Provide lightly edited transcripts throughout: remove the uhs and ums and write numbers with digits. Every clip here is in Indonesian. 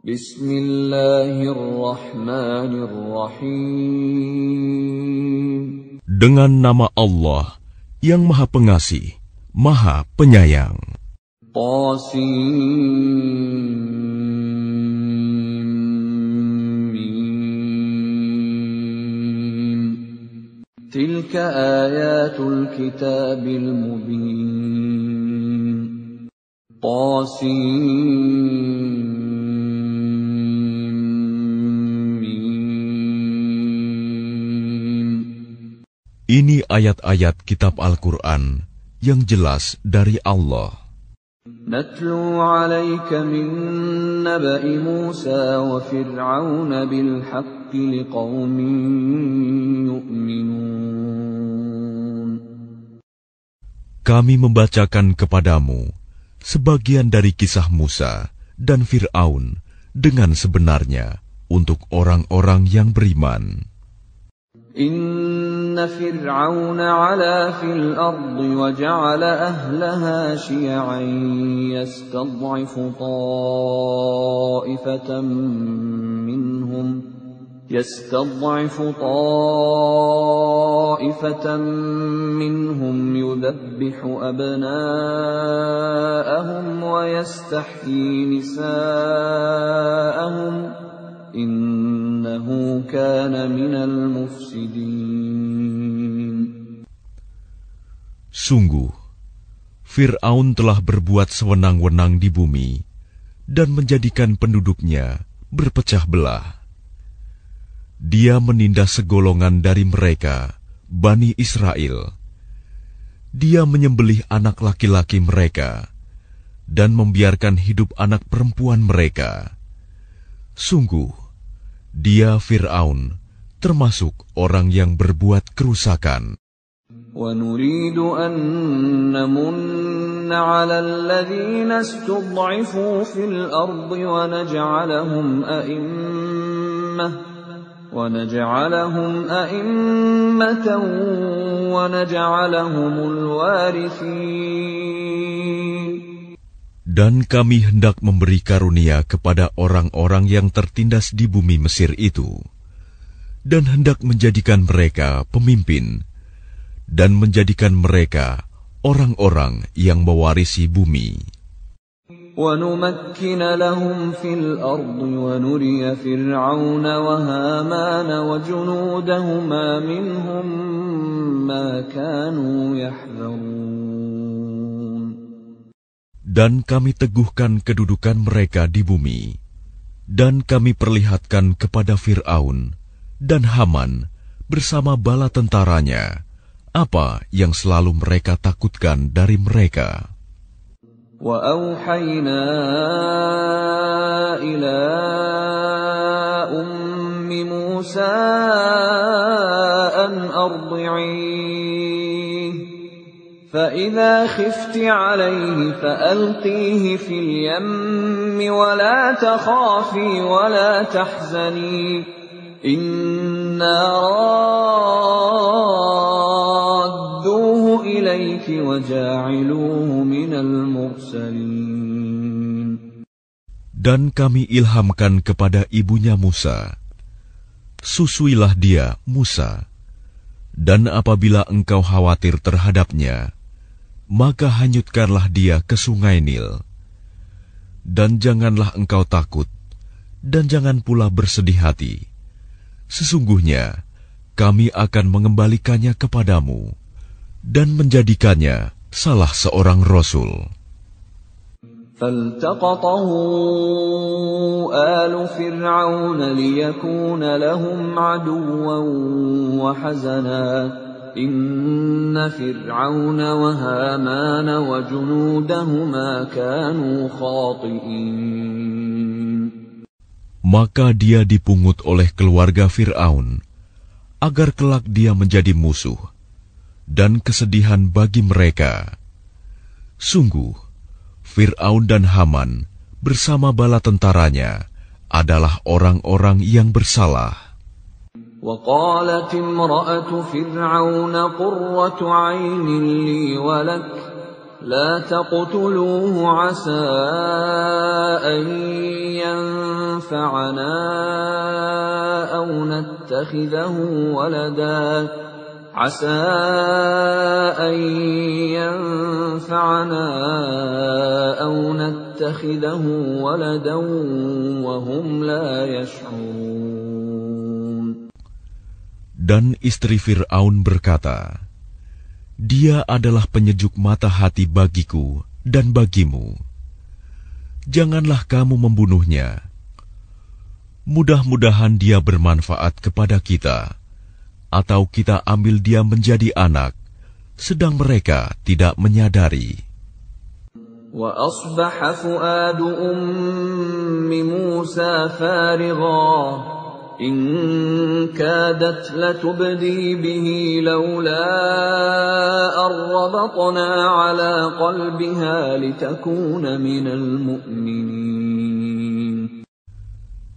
Bismillahirrahmanirrahim. Dengan nama Allah yang Maha Pengasih, Maha Penyayang. Qasim. Tilka ayatul kitabil mubin. Qasim. Ini ayat-ayat kitab Al-Quran yang jelas dari Allah. Natlu 'alaika min naba'i Musa wa Fir'aun bil haqqi liqaumin yu'minun. Kami membacakan kepadamu sebagian dari kisah Musa dan Fir'aun dengan sebenarnya untuk orang-orang yang beriman. Inna Fir'aun 'ala fil ardi wa ja'ala ahlaha syi'an yastad'ifu ta'ifatan minhum yudhabbihu abna'ahum wa yastahyi nisa'ahum. Innahu kana minal mufsidin. Sungguh, Fir'aun telah berbuat sewenang-wenang di bumi dan menjadikan penduduknya berpecah belah. Dia menindas segolongan dari mereka, Bani Israel. Dia menyembelih anak laki-laki mereka dan membiarkan hidup anak perempuan mereka. Sungguh, dia Fir'aun termasuk orang yang berbuat kerusakan. وَنُرِيدُ أَن نَّمُنَّ عَلَى الَّذِينَ اسْتُضْعِفُوا فِي الْأَرْضِ وَنَجْعَلَهُمْ أَئِمَّةً وَنَجْعَلَهُمُ الْوَارِثِينَ. Dan kami hendak memberi karunia kepada orang-orang yang tertindas di bumi Mesir itu, dan hendak menjadikan mereka pemimpin, dan menjadikan mereka orang-orang yang mewarisi bumi. وَنُمَكِّنَ لَهُمْ فِي الْأَرْضِ وَنُرِيَ فِرْعَوْنَ وَهَامَانَ وَجُنُودَهُمَا مِنْهُمْ مَا كَانُوا يَحْذَرُونَ. Dan kami teguhkan kedudukan mereka di bumi, dan kami perlihatkan kepada Fir'aun dan Haman bersama bala tentaranya apa yang selalu mereka takutkan dari mereka. وَأَوْحَيْنَا إِلَىٰ أُمِّ مُوسَىٰ أَنْ أَرْضِعِيهِ فَإِذَا خِفْتِ عَلَيْهِ فَأَلْقِيهِ فِي الْيَمِّ وَلَا تَخَافِي وَلَا تَحْزَنِي إِنَّا رَادُّوهُ إِلَيْكِ وَجَاعِلُوهُ مِنَ الْمُرْسَلِينَ. Dan kami ilhamkan kepada ibunya Musa, susuilah dia, Musa, dan apabila engkau khawatir terhadapnya, maka hanyutkanlah dia ke sungai Nil. Dan janganlah engkau takut, dan jangan pula bersedih hati. Sesungguhnya kami akan mengembalikannya kepadamu dan menjadikannya salah seorang rasul. فَالْتَقَطَهُ آلُ فِرْعَوْنَ لِيَكُونَ لَهُمْ عَدُوًّا وَحَزَنًا إِنَّ فِرْعَوْنَ وَهَامَانَ وَجُنُودَهُمَا كَانُوا خَاطِئِينَ. Maka dia dipungut oleh keluarga Fir'aun, agar kelak dia menjadi musuh dan kesedihan bagi mereka. Sungguh, Fir'aun dan Haman bersama bala tentaranya adalah orang-orang yang bersalah. وَقَالَتِ امْرَأَةُ فِرْعَوْنَ قُرَّةُ عَيْنٍ لِّي وَلَكَ لَا تَقْتُلُوهُ عَسَىٰ أَن ينفعنا أو نتخذه ولدا عسى أن ينفعنا أو نتخذه ولدا وهم لا يشعرون. Dan istri Fir'aun berkata, Dia adalah penyejuk mata hati bagiku dan bagimu. Janganlah kamu membunuhnya. Mudah-mudahan dia bermanfaat kepada kita, atau kita ambil dia menjadi anak, sedang mereka tidak menyadari. وَأَصْبَحَ فُؤَادُ أُمِّ مُوسَى فَارِغًا إِنْ كَادَتْ لَتُبْدِي بِهِ لَوْلَا أَنْ رَبَطْنَا عَلَى قَلْبِهَا لِتَكُونَ مِنَ الْمُؤْمِنِينَ.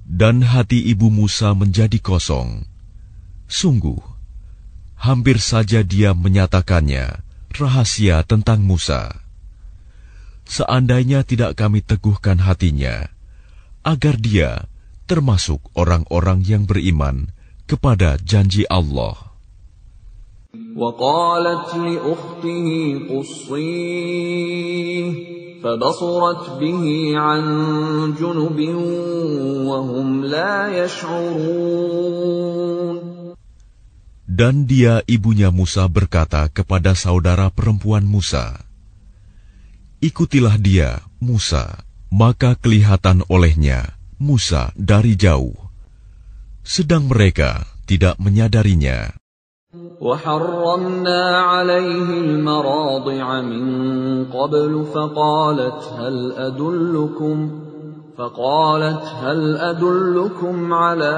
Dan hati ibu Musa menjadi kosong. Sungguh, hampir saja dia menyatakannya rahasia tentang Musa. Seandainya tidak kami teguhkan hatinya, agar dia termasuk orang-orang yang beriman kepada janji Allah. وَقَالَتْ لِأُخْتِهِ قُصِّيهِ فَبَصُرَتْ بِهِ عَنْ جُنُبٍ وَهُمْ لَا يَشْعُرُونَ. Dan dia ibunya Musa berkata kepada saudara perempuan Musa, Ikutilah dia, Musa, maka kelihatan olehnya Musa dari jauh, sedang mereka tidak menyadarinya. وَحَرَّمْنَا عَلَيْهِ الْمَرَاضِعَ مِنْ قَبْلُ فقالت هل أدلكم على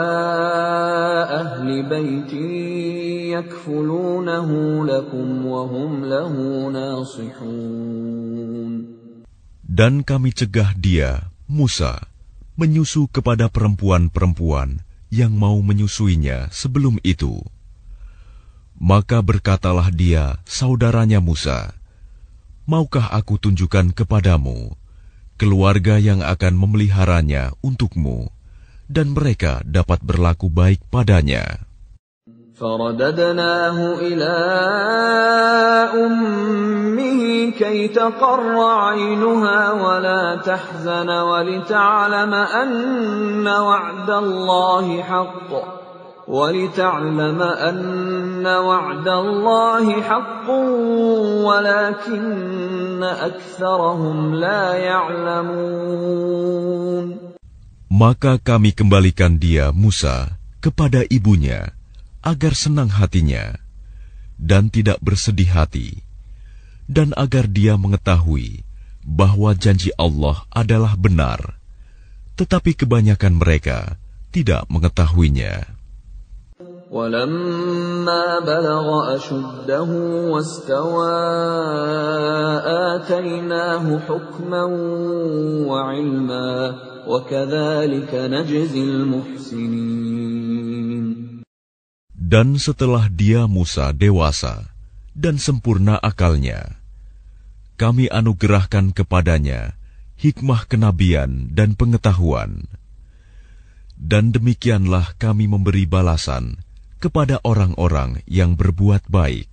أهل بيت يكفلونه لكم وهم له ناصحون. Dan kami cegah dia, Musa, menyusu kepada perempuan-perempuan yang mau menyusuinya sebelum itu. Maka berkatalah dia, saudaranya Musa, Maukah aku tunjukkan kepadamu keluarga yang akan memeliharanya untukmu, dan mereka dapat berlaku baik padanya. فَرَدَدْنَاهُ إِلَىٰ أُمِّهِ كَيْ تَقَرَّ عَيْنُهَا وَلَا تَحْزَنَ وَلِتَعْلَمَ أَنَّ وَعْدَ اللَّهِ حَقٌّ وَلَكِنَّ أَكْثَرَهُمْ لَا يَعْلَمُونَ. Maka kami kembalikan dia, Musa, kepada ibunya, agar senang hatinya, dan tidak bersedih hati, dan agar dia mengetahui bahwa janji Allah adalah benar, tetapi kebanyakan mereka tidak mengetahuinya. وَلَمَّا بَلَغَ أَشُدَّهُ وَاسْتَوَى آتَيْنَاهُ حُكْمًا وَعِلْمًا وَكَذَلِكَ نَجْزِي الْمُحْسِنِينَ. Dan setelah dia Musa dewasa dan sempurna akalnya, kami anugerahkan kepadanya hikmah kenabian dan pengetahuan. Dan demikianlah kami memberi balasan kepada orang-orang yang berbuat baik.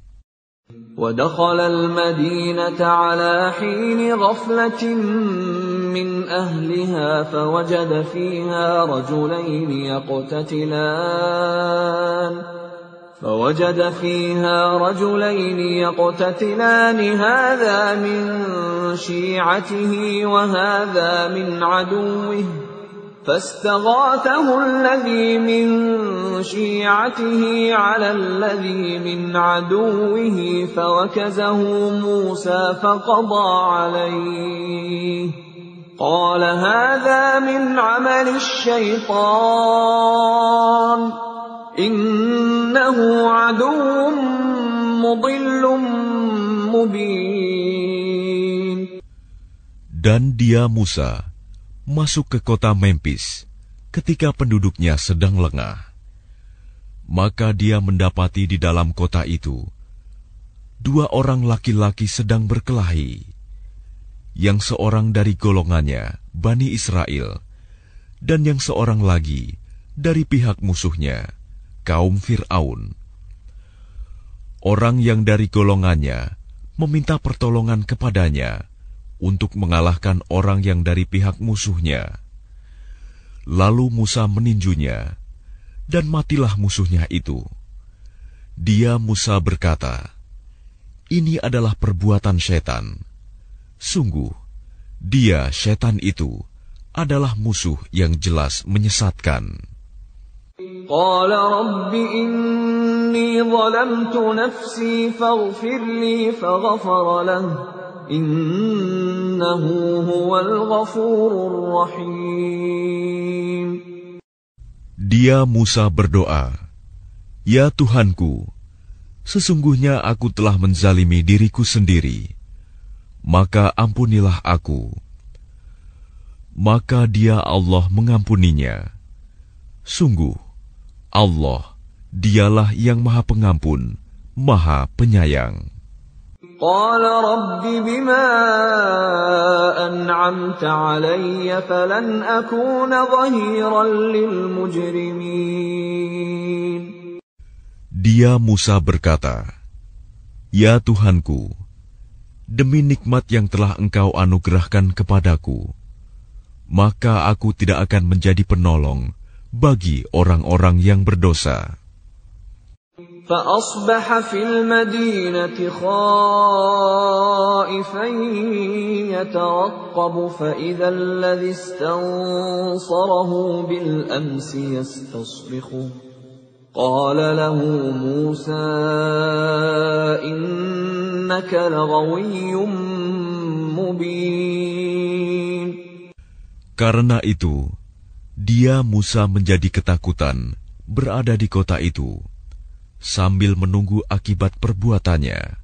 وَدَخَلَ الْمَدِينَةَ عَلَى حِينِ غَفْلَةٍ مِّنْ أَهْلِهَا فَوَجَدَ فيها رجلين يقتتلان هذا من شيعته وهذا من عدوه فاستغاثه الذي من شيعته على الذي من عدوه فوكزه موسى فقضى عليه قال هذا من عمل الشيطان إنه عدو مضل مبين. Dan dia Musa masuk ke kota Memphis ketika penduduknya sedang lengah. Maka dia mendapati di dalam kota itu 2 orang laki-laki sedang berkelahi, yang seorang dari golongannya, Bani Israel, dan yang seorang lagi dari pihak musuhnya, kaum Fir'aun. Orang yang dari golongannya meminta pertolongan kepadanya untuk mengalahkan orang yang dari pihak musuhnya. Lalu Musa meninjunya, dan matilah musuhnya itu. Dia Musa berkata, "Ini adalah perbuatan setan. Sungguh, dia setan itu adalah musuh yang jelas menyesatkan." قال رب إني ظلمت نفسي فاغفر لي فغفر له إنه هو الغفور الرحيم. Dia Musa berdoa, "Ya Tuhanku, sesungguhnya aku telah menzalimi diriku sendiri, maka ampunilah aku." Maka dia Allah mengampuninya. Sungguh, Allah, dialah yang Maha Pengampun, Maha Penyayang. قال رب بما أنعمت علي فلن أكون ظهيرا للمجرمين. Dia Musa berkata, "Ya Tuhanku, demi nikmat yang telah Engkau anugerahkan kepadaku, maka aku tidak akan menjadi penolong bagi orang-orang yang berdosa." فأصبح في المدينة خائفا يترقب فإذا الذي استنصره بالأمس يستصرخه قال له موسى إنك لغوي مبين. Karena itu, dia Musa menjadi ketakutan berada di kota itu, sambil menunggu akibat perbuatannya.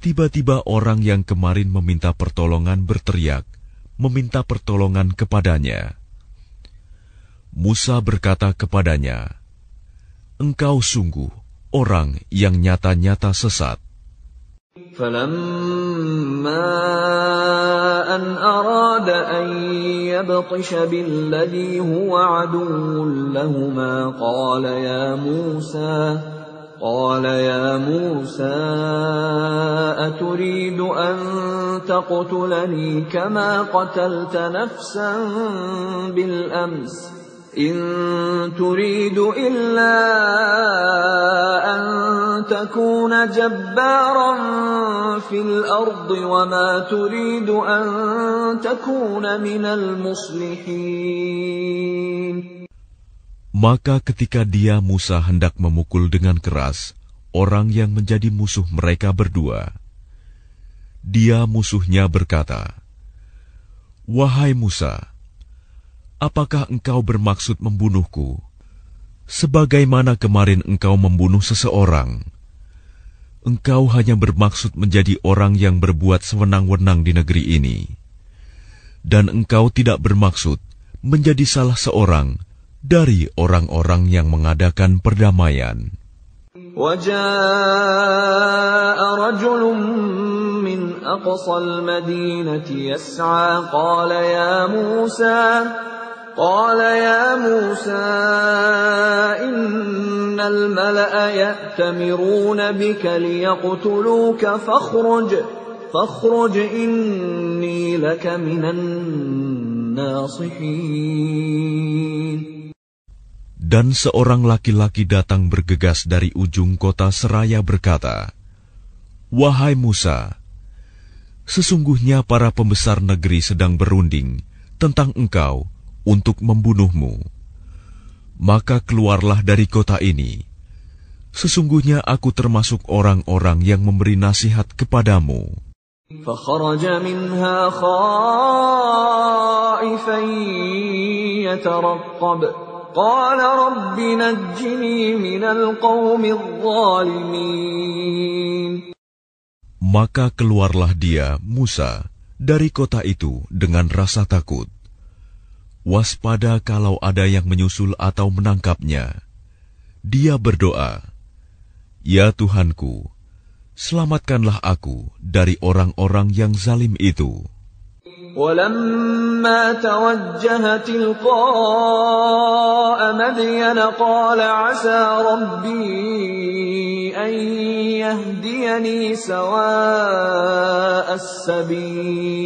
Tiba-tiba orang yang kemarin meminta pertolongan berteriak, meminta pertolongan kepadanya. Musa berkata kepadanya, "Engkau sungguh orang yang nyata-nyata sesat." فلما أن أراد أن يبطش بالذي هو عدو لهما قال يا موسى أتريد أن تقتلني كما قتلت نفسا بالأمس إن تريد إلا أن تكون جبارا في الأرض وما تريد أن تكون من المصلحين. Maka ketika dia Musa hendak memukul dengan keras orang yang menjadi musuh mereka berdua, dia musuhnya berkata, "Wahai Musa, apakah engkau bermaksud membunuhku, sebagaimana kemarin engkau membunuh seseorang? Engkau hanya bermaksud menjadi orang yang berbuat sewenang-wenang di negeri ini, dan engkau tidak bermaksud menjadi salah seorang dari orang-orang yang mengadakan perdamaian." وجاء رجل من أقصى المدينة يسعى قال يا موسى إن الملأ يأتمرون بك ليقتلوك فاخرج إني لك من الناصحين. Dan seorang laki-laki datang bergegas dari ujung kota seraya berkata, "Wahai Musa, sesungguhnya para pembesar negeri sedang berunding tentang engkau untuk membunuhmu. Maka keluarlah dari kota ini. Sesungguhnya aku termasuk orang-orang yang memberi nasihat kepadamu." فخرج منها خائفا يترقب قال رب نجني من القوم الظالمين. Maka keluarlah dia, Musa, dari kota itu dengan rasa takut. Waspada kalau ada yang menyusul atau menangkapnya. Dia berdoa, "Ya Tuhanku, selamatkanlah aku dari orang-orang yang zalim itu." ولما توجه تلقاء مدين قال عسى ربي أن يهديني سواء السبيل.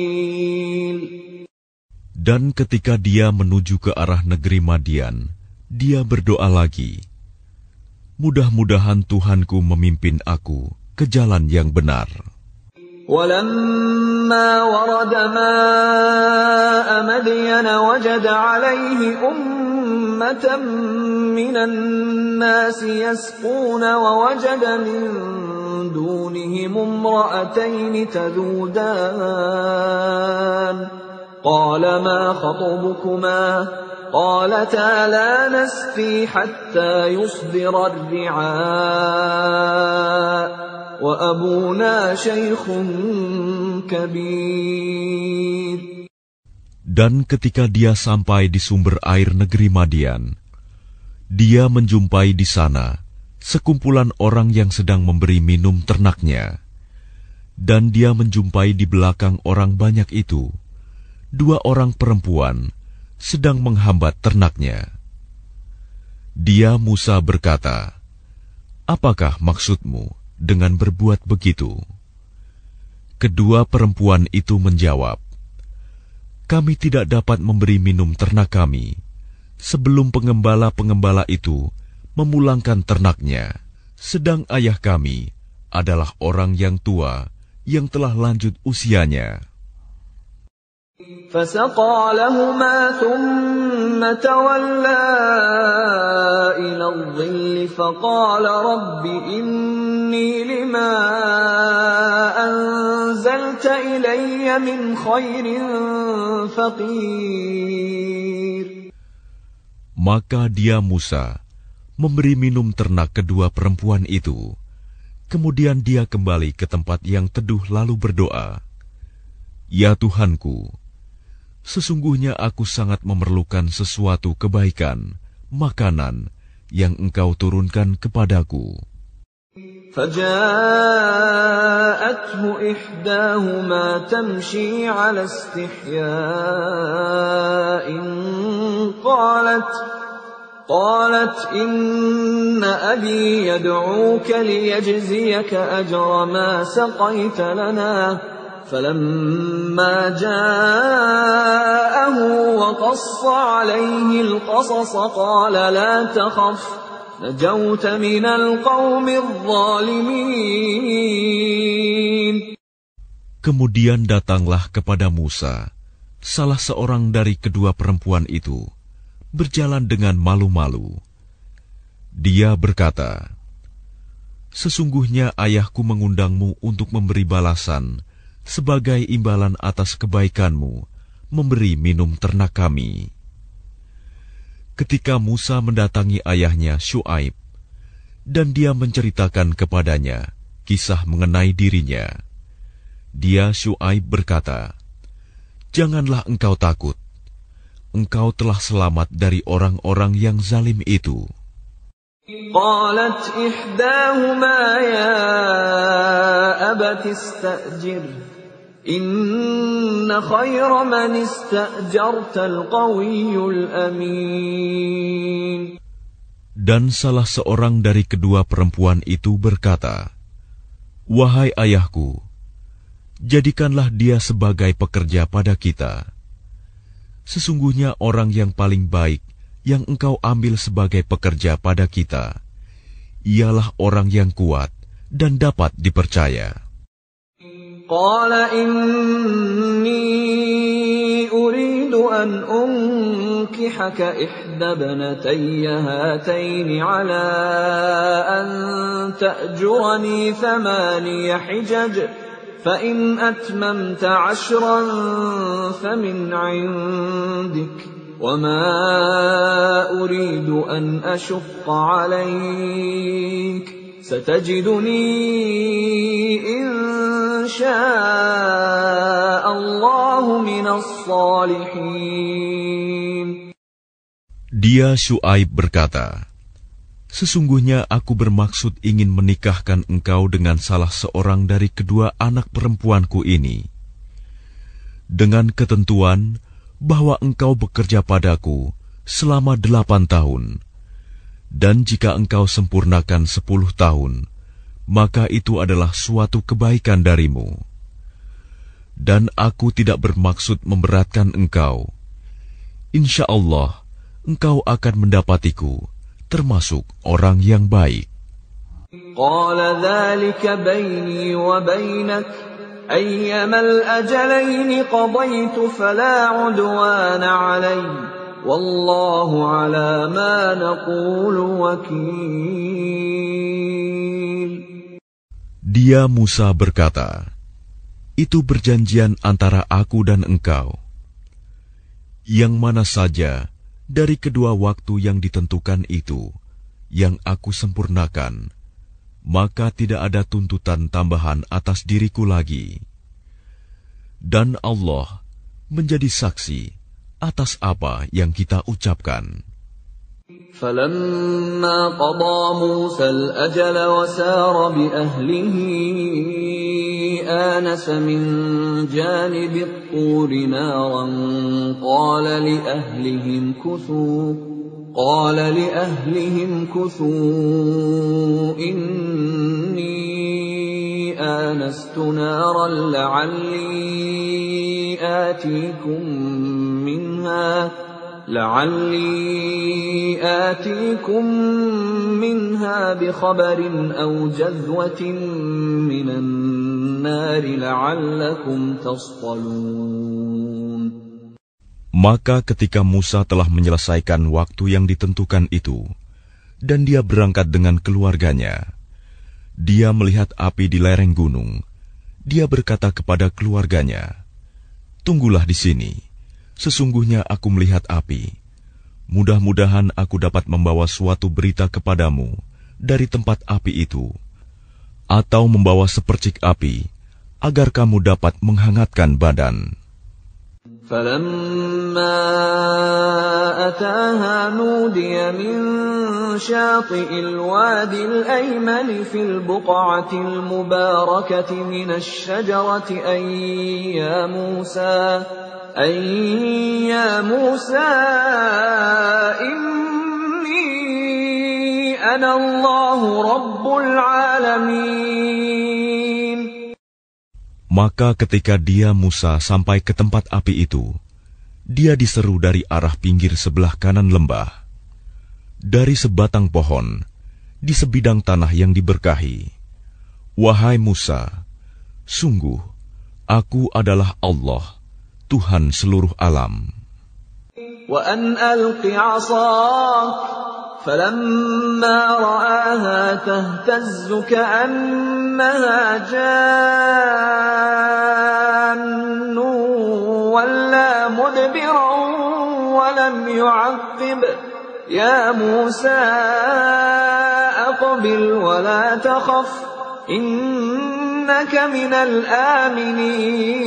Dan ketika dia menuju ke arah negeri Madian, dia berdoa lagi, mudah-mudahan Tuhanku memimpin aku ke jalan yang benar. ولما ورد ماء مدين وجد عليه أمة من الناس يسقون ووجد من دونهم امرأتين تذودان قال ما خطبكما قالتا لا نسقي حتى يصدر الرعاء وأبونا شيخ كبير. Dan ketika dia sampai di sumber air negeri Madian, dia menjumpai di sana sekumpulan orang yang sedang memberi minum ternaknya. Dan dia menjumpai di belakang orang banyak itu 2 orang perempuan sedang menghambat ternaknya. Dia Musa berkata, apakah maksudmu dengan berbuat begitu? Kedua perempuan itu menjawab, kami tidak dapat memberi minum ternak kami sebelum pengembala-pengembala itu memulangkan ternaknya, sedang ayah kami adalah orang yang tua yang telah lanjut usianya. فسقى لهما ثم تولى إلى الظل فقال رب إني لما أنزلت إلي من خير فقير. Maka dia Musa memberi minum ternak kedua perempuan itu. Kemudian dia kembali ke tempat yang teduh lalu berdoa, ya Tuhanku, sesungguhnya aku sangat memerlukan sesuatu kebaikan, makanan yang Engkau turunkan kepadaku. فجاءته إحداهما تمشي على استحياء قالت إن أبي يدعوك ليجزيك أجر ما سقيت لنا. فلما جاءه وقص عليه القصص قال لا تخف نجوت من القوم الظالمين. Kemudian datanglah kepada Musa salah seorang dari kedua perempuan itu, berjalan dengan malu-malu. Dia berkata, sesungguhnya ayahku mengundangmu untuk memberi balasan sebagai imbalan atas kebaikanmu memberi minum ternak kami. Ketika Musa mendatangi ayahnya Syuaib, dan dia menceritakan kepadanya kisah mengenai dirinya, dia Syuaib berkata, janganlah engkau takut, engkau telah selamat dari orang-orang yang zalim itu. قالت إحداهما يا أبت استأجر إن خير من استأجرت القوي الأمين. Dan salah seorang dari kedua perempuan itu berkata, wahai ayahku, jadikanlah dia sebagai pekerja pada kita. Sesungguhnya orang yang paling baik yang engkau ambil sebagai pekerja pada kita, ialah orang yang kuat dan dapat dipercaya. Qala inni uridu an unkihaka ihda banatayya hataini ala an ta'jurani thamaniya hijaj فإن أتممت 10 فمن عندك وما أريد أن أشق عليك ستجدني إن شاء الله من الصالحين. Dia Syuaib berkata, sesungguhnya aku bermaksud ingin menikahkan engkau dengan salah seorang dari kedua anak perempuanku ini. dengan ketentuan bahwa engkau bekerja padaku selama 8 tahun, dan jika engkau sempurnakan 10 tahun, maka itu adalah suatu kebaikan darimu. Dan aku tidak bermaksud memberatkan engkau. Insya Allah, engkau akan mendapatiku termasuk orang yang baik. Qala dzalika baini wa bainak ayyama al-ajalaini qadaytu fala 'udwana 'alayya wallahu 'ala ma naqulu wakil. Dia Musa berkata, itu perjanjian antara aku dan engkau. Yang mana saja dari kedua waktu yang ditentukan itu yang aku sempurnakan, maka tidak ada tuntutan tambahan atas diriku lagi. Dan Allah menjadi saksi atas apa yang kita ucapkan. فَلَمَّا قَضَى مُوسَى الْأَجَلَ وَسَارَ بِأَهْلِهِ آنَسَ مِنْ جَانِبِ الطُّورِ نَارًا قَالَ لِأَهْلِهِمْ كُثُوا إِنِّي آنَسْتُ نَارًا لعلي آتيكم منها بخبر أو جذوة من النار لعلكم تصطلون. Maka ketika Musa telah menyelesaikan waktu yang ditentukan itu, dan dia berangkat dengan keluarganya, dia melihat api di lereng gunung. Dia berkata kepada keluarganya, "Tunggulah di sini. Sesungguhnya aku melihat api. Mudah-mudahan aku dapat membawa suatu berita kepadamu dari tempat api itu, atau membawa sepercik api, agar kamu dapat menghangatkan badan." فَلَمَّا أَتَاهَا نُودِيَ مِن شَاطِئِ الْوَادِ الْأَيْمَنِ فِي الْبُقْعَةِ الْمُبَارَكَةِ مِنَ الشَّجَرَةِ أَن يَا مُوسَى إِنِّي أَنَا اللَّهُ رَبُّ الْعَالَمِينَ. Maka ketika dia Musa sampai ke tempat api itu, dia diseru dari arah pinggir sebelah kanan lembah, dari sebatang pohon, di sebidang tanah yang diberkahi. "Wahai Musa, sungguh, aku adalah Allah, Tuhan seluruh alam. وَأَنْ أَلْقِ عَصَاكَ فَلَمَّا رَآهَا تَهْتَزُّ كَأَنَّهَا جَانٌّ وَلَّى مُدْبِرًا وَلَمْ يُعَقِّبْ يَا مُوسَى أَقْبِلْ وَلَا تَخَفْ إِنَّكَ مِنَ الْآمِنِينَ.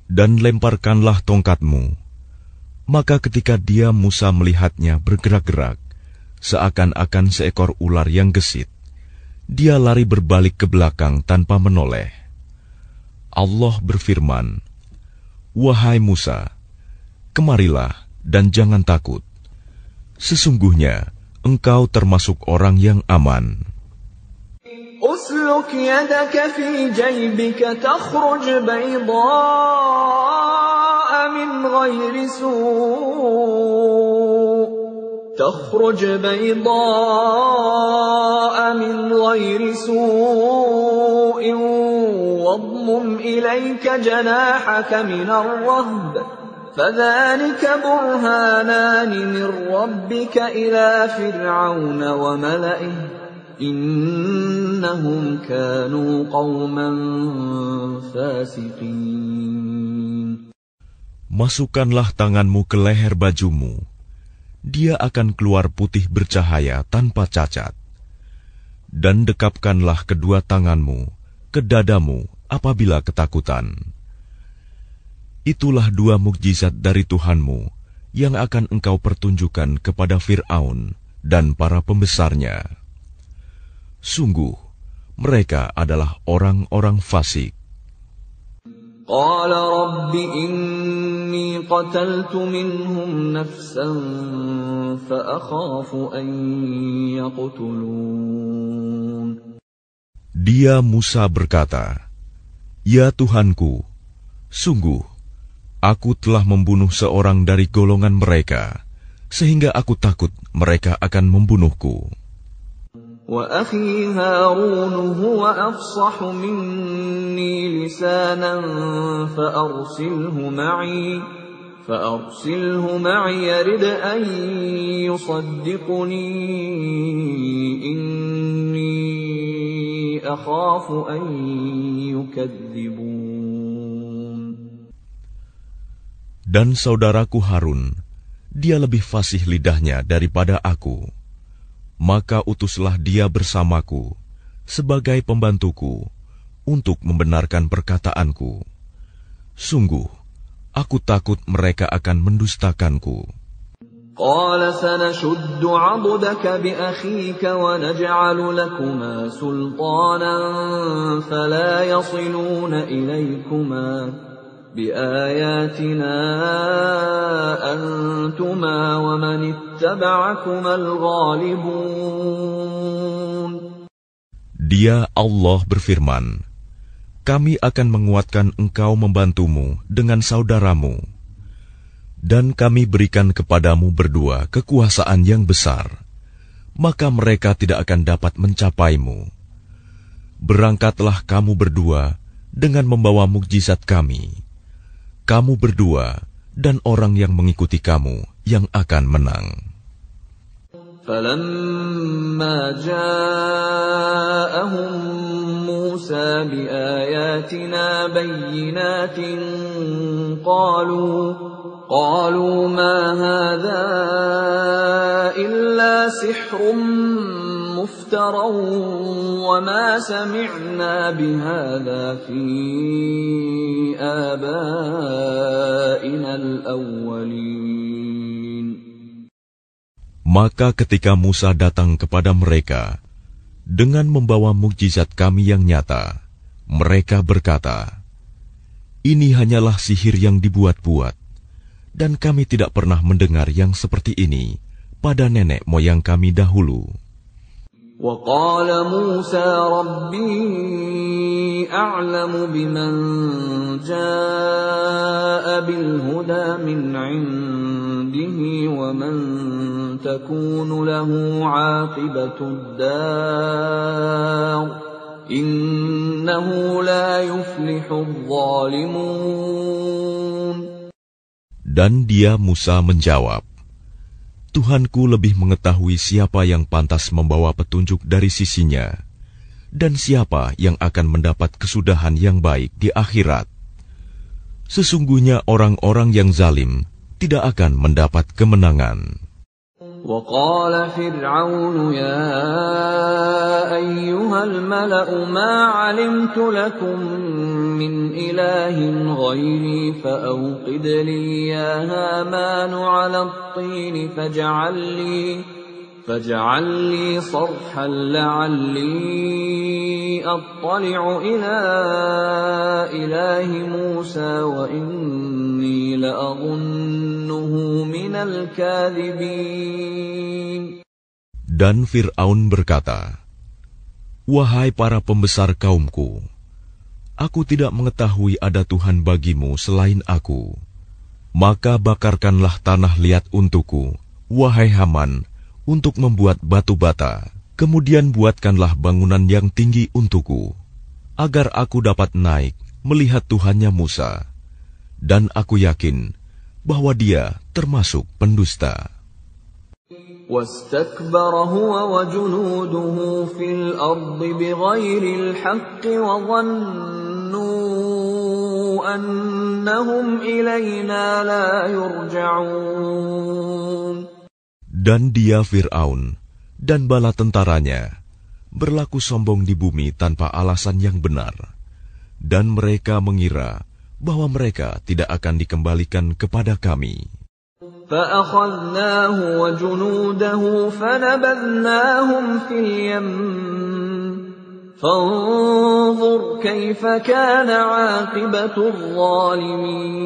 Dan lemparkanlah tongkatmu." Maka ketika dia Musa melihatnya bergerak-gerak, seakan-akan seekor ular yang gesit, dia lari berbalik ke belakang tanpa menoleh. Allah berfirman, "Wahai Musa, kemarilah dan jangan takut. Sesungguhnya engkau termasuk orang yang aman." أسلك يدك في جيبك تخرج بيضاء من غير سوء واضمم إليك جناحك من الرهب فذلك برهانان من ربك إلى فرعون وملئه إنهم كانوا قوما فاسقين. Masukkanlah tanganmu ke leher bajumu, dia akan keluar putih bercahaya tanpa cacat. Dan dekapkanlah kedua tanganmu ke dadamu apabila ketakutan. Itulah dua mukjizat dari Tuhanmu yang akan engkau pertunjukkan kepada Fir'aun dan para pembesarnya. Sungguh, mereka adalah orang-orang fasik. قال رب إني قتلت منهم نفسا فأخاف أن يقتلون. Dia Musa berkata, "Ya Tuhanku, sungguh aku telah membunuh seorang dari golongan mereka, sehingga aku takut mereka akan membunuhku." وأخي هارون هو أفصح مني لسانا فأرسله معي يرد أن يصدقني إني أخاف أن يكذبون. Dan saudaraku Harun, dia lebih fasih lidahnya daripada aku. Maka utuslah dia bersamaku sebagai pembantuku untuk membenarkan perkataanku. Sungguh, aku takut mereka akan mendustakanku. قال سنشد عضدك بأخيك ونجعل لكما سلطانا فلا يصلون إليكما بآياتنا أنتما ومن اتبعكما الغالبون. Dia Allah berfirman, kami akan menguatkan engkau membantumu dengan saudaramu, dan kami berikan kepadamu berdua kekuasaan yang besar, maka mereka tidak akan dapat mencapaimu. Berangkatlah kamu berdua dengan membawa mukjizat kami. Kamu berdua dan orang yang mengikuti kamu yang akan menang. فَلَمَّا جَاءَهُم مُوسَى بِآيَاتِنَا بَيِّنَاتٍ قَالُوا مَا هَذَا إِلَّا سِحْرٌ مُفْتَرًى وَمَا سَمِعْنَا بِهَذَا فِي آبَائِنَا الْأَوَّلِينَ. Maka ketika Musa datang kepada mereka dengan membawa mukjizat kami yang nyata, mereka berkata, "Ini hanyalah sihir yang dibuat-buat, dan kami tidak pernah mendengar yang seperti ini pada nenek moyang kami dahulu." وَقَالَ مُوسَى رَبِّي أَعْلَمُ بِمَنْ جَاءَ بِالْهُدَى مِنْ عِنْدِهِ وَمَنْ تَكُونُ لَهُ عَاقِبَةُ الدَّارِ إِنَّهُ لَا يُفْلِحُ الظَّالِمُونَ. Dan dia Musa menjawab, Tuhanku lebih mengetahui siapa yang pantas membawa petunjuk dari sisinya, dan siapa yang akan mendapat kesudahan yang baik di akhirat. Sesungguhnya orang-orang yang zalim tidak akan mendapat kemenangan. وَقَالَ فِرْعَوْنُ يَا أَيُّهَا الْمَلَأُ مَا عَلِمْتُ لَكُمْ مِنْ إِلَٰهٍ غَيْرِي فَأَوْقِدْ لِي يَا هَامَانُ عَلَى الطِّينِ فَاجْعَل لِّي صَرْحًا لَّعَلِّي أَطَّلِعُ إِلَىٰ إِلَٰهِ مُوسَىٰ وَإِنِّي لَأَظُنُّهُ مِنَ الْكَاذِبِينَ. Dan Fir'aun berkata, "Wahai para pembesar kaumku, aku tidak mengetahui ada Tuhan bagimu selain aku. Maka bakarkanlah tanah liat untukku, wahai Haman, untuk membuat batu bata. Kemudian buatkanlah bangunan yang tinggi untukku, agar aku dapat naik melihat Tuhannya Musa. Dan aku yakin bahwa dia termasuk pendusta." وَاسْتَكْبَرَ هُوَ وَجُنُودُهُ فِي الْأَرْضِ بِغَيْرِ الْحَقِّ وَظَنُّوا أَنَّهُمْ إِلَيْنَا لَا يُرْجَعُونَ. Dan dia Fir'aun dan bala tentaranya berlaku sombong di bumi tanpa alasan yang benar, dan mereka mengira bahwa mereka tidak akan dikembalikan kepada kami. فَأَخَذْنَاهُ وَجُنُودَهُ فَنَبَذْنَاهُمْ فِي الْيَمِّ فانظر كيف كان عاقبة الظالمين.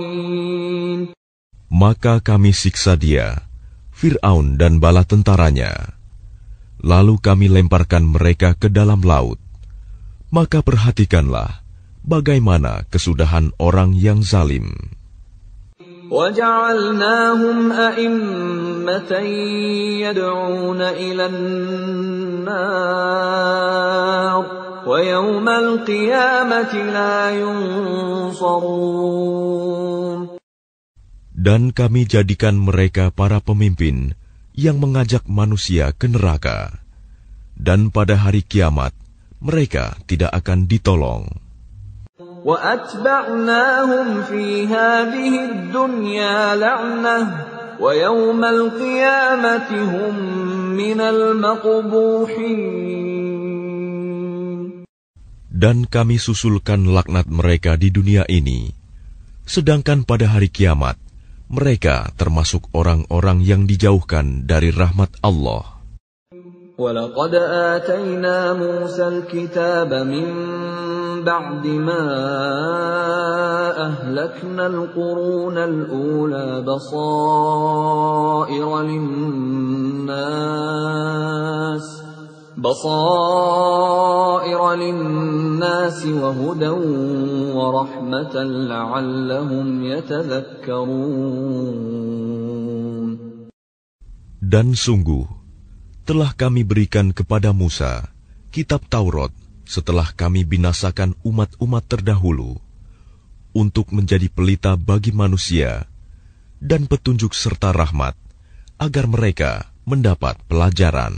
Maka kami siksa dia, Fir'aun dan bala tentaranya. Lalu kami lemparkan mereka ke dalam laut. Maka perhatikanlah bagaimana kesudahan orang yang zalim. وَجَعَلْنَاهُمْ أَئِمَّةً يَدْعُونَ إِلَى النَّارِ وَيَوْمَ الْقِيَامَةِ لَا يُنصَرُونَ. Dan kami jadikan mereka para pemimpin yang mengajak manusia ke neraka. Dan pada hari kiamat, mereka tidak akan ditolong. وَأَتْبَعْنَاهُمْ فِي هَذِهِ الدُّنْيَا لَعْنَةً وَيَوْمَ الْقِيَامَةِ هُمْ مِنَ الْمَقْبُوحِينَ. Dan kami susulkan laknat mereka di dunia ini, sedangkan pada hari kiamat, mereka termasuk orang-orang yang dijauhkan dari rahmat Allah. وَلَقَدْ آتَيْنَا مُوسَى الْكِتَابَ مِنْ بَعْدِ مَا أَهْلَكْنَا الْقُرُونَ الْأُولَى بَصَائِرَ لِلنَّاسِ وَهُدًى وَرَحْمَةً لَعَلَّهُمْ يَتَذَكَّرُونَ. Dan sungguh, telah kami berikan kepada Musa kitab Taurat setelah kami binasakan umat-umat terdahulu, untuk menjadi pelita bagi manusia dan petunjuk serta rahmat, agar mereka mendapat pelajaran.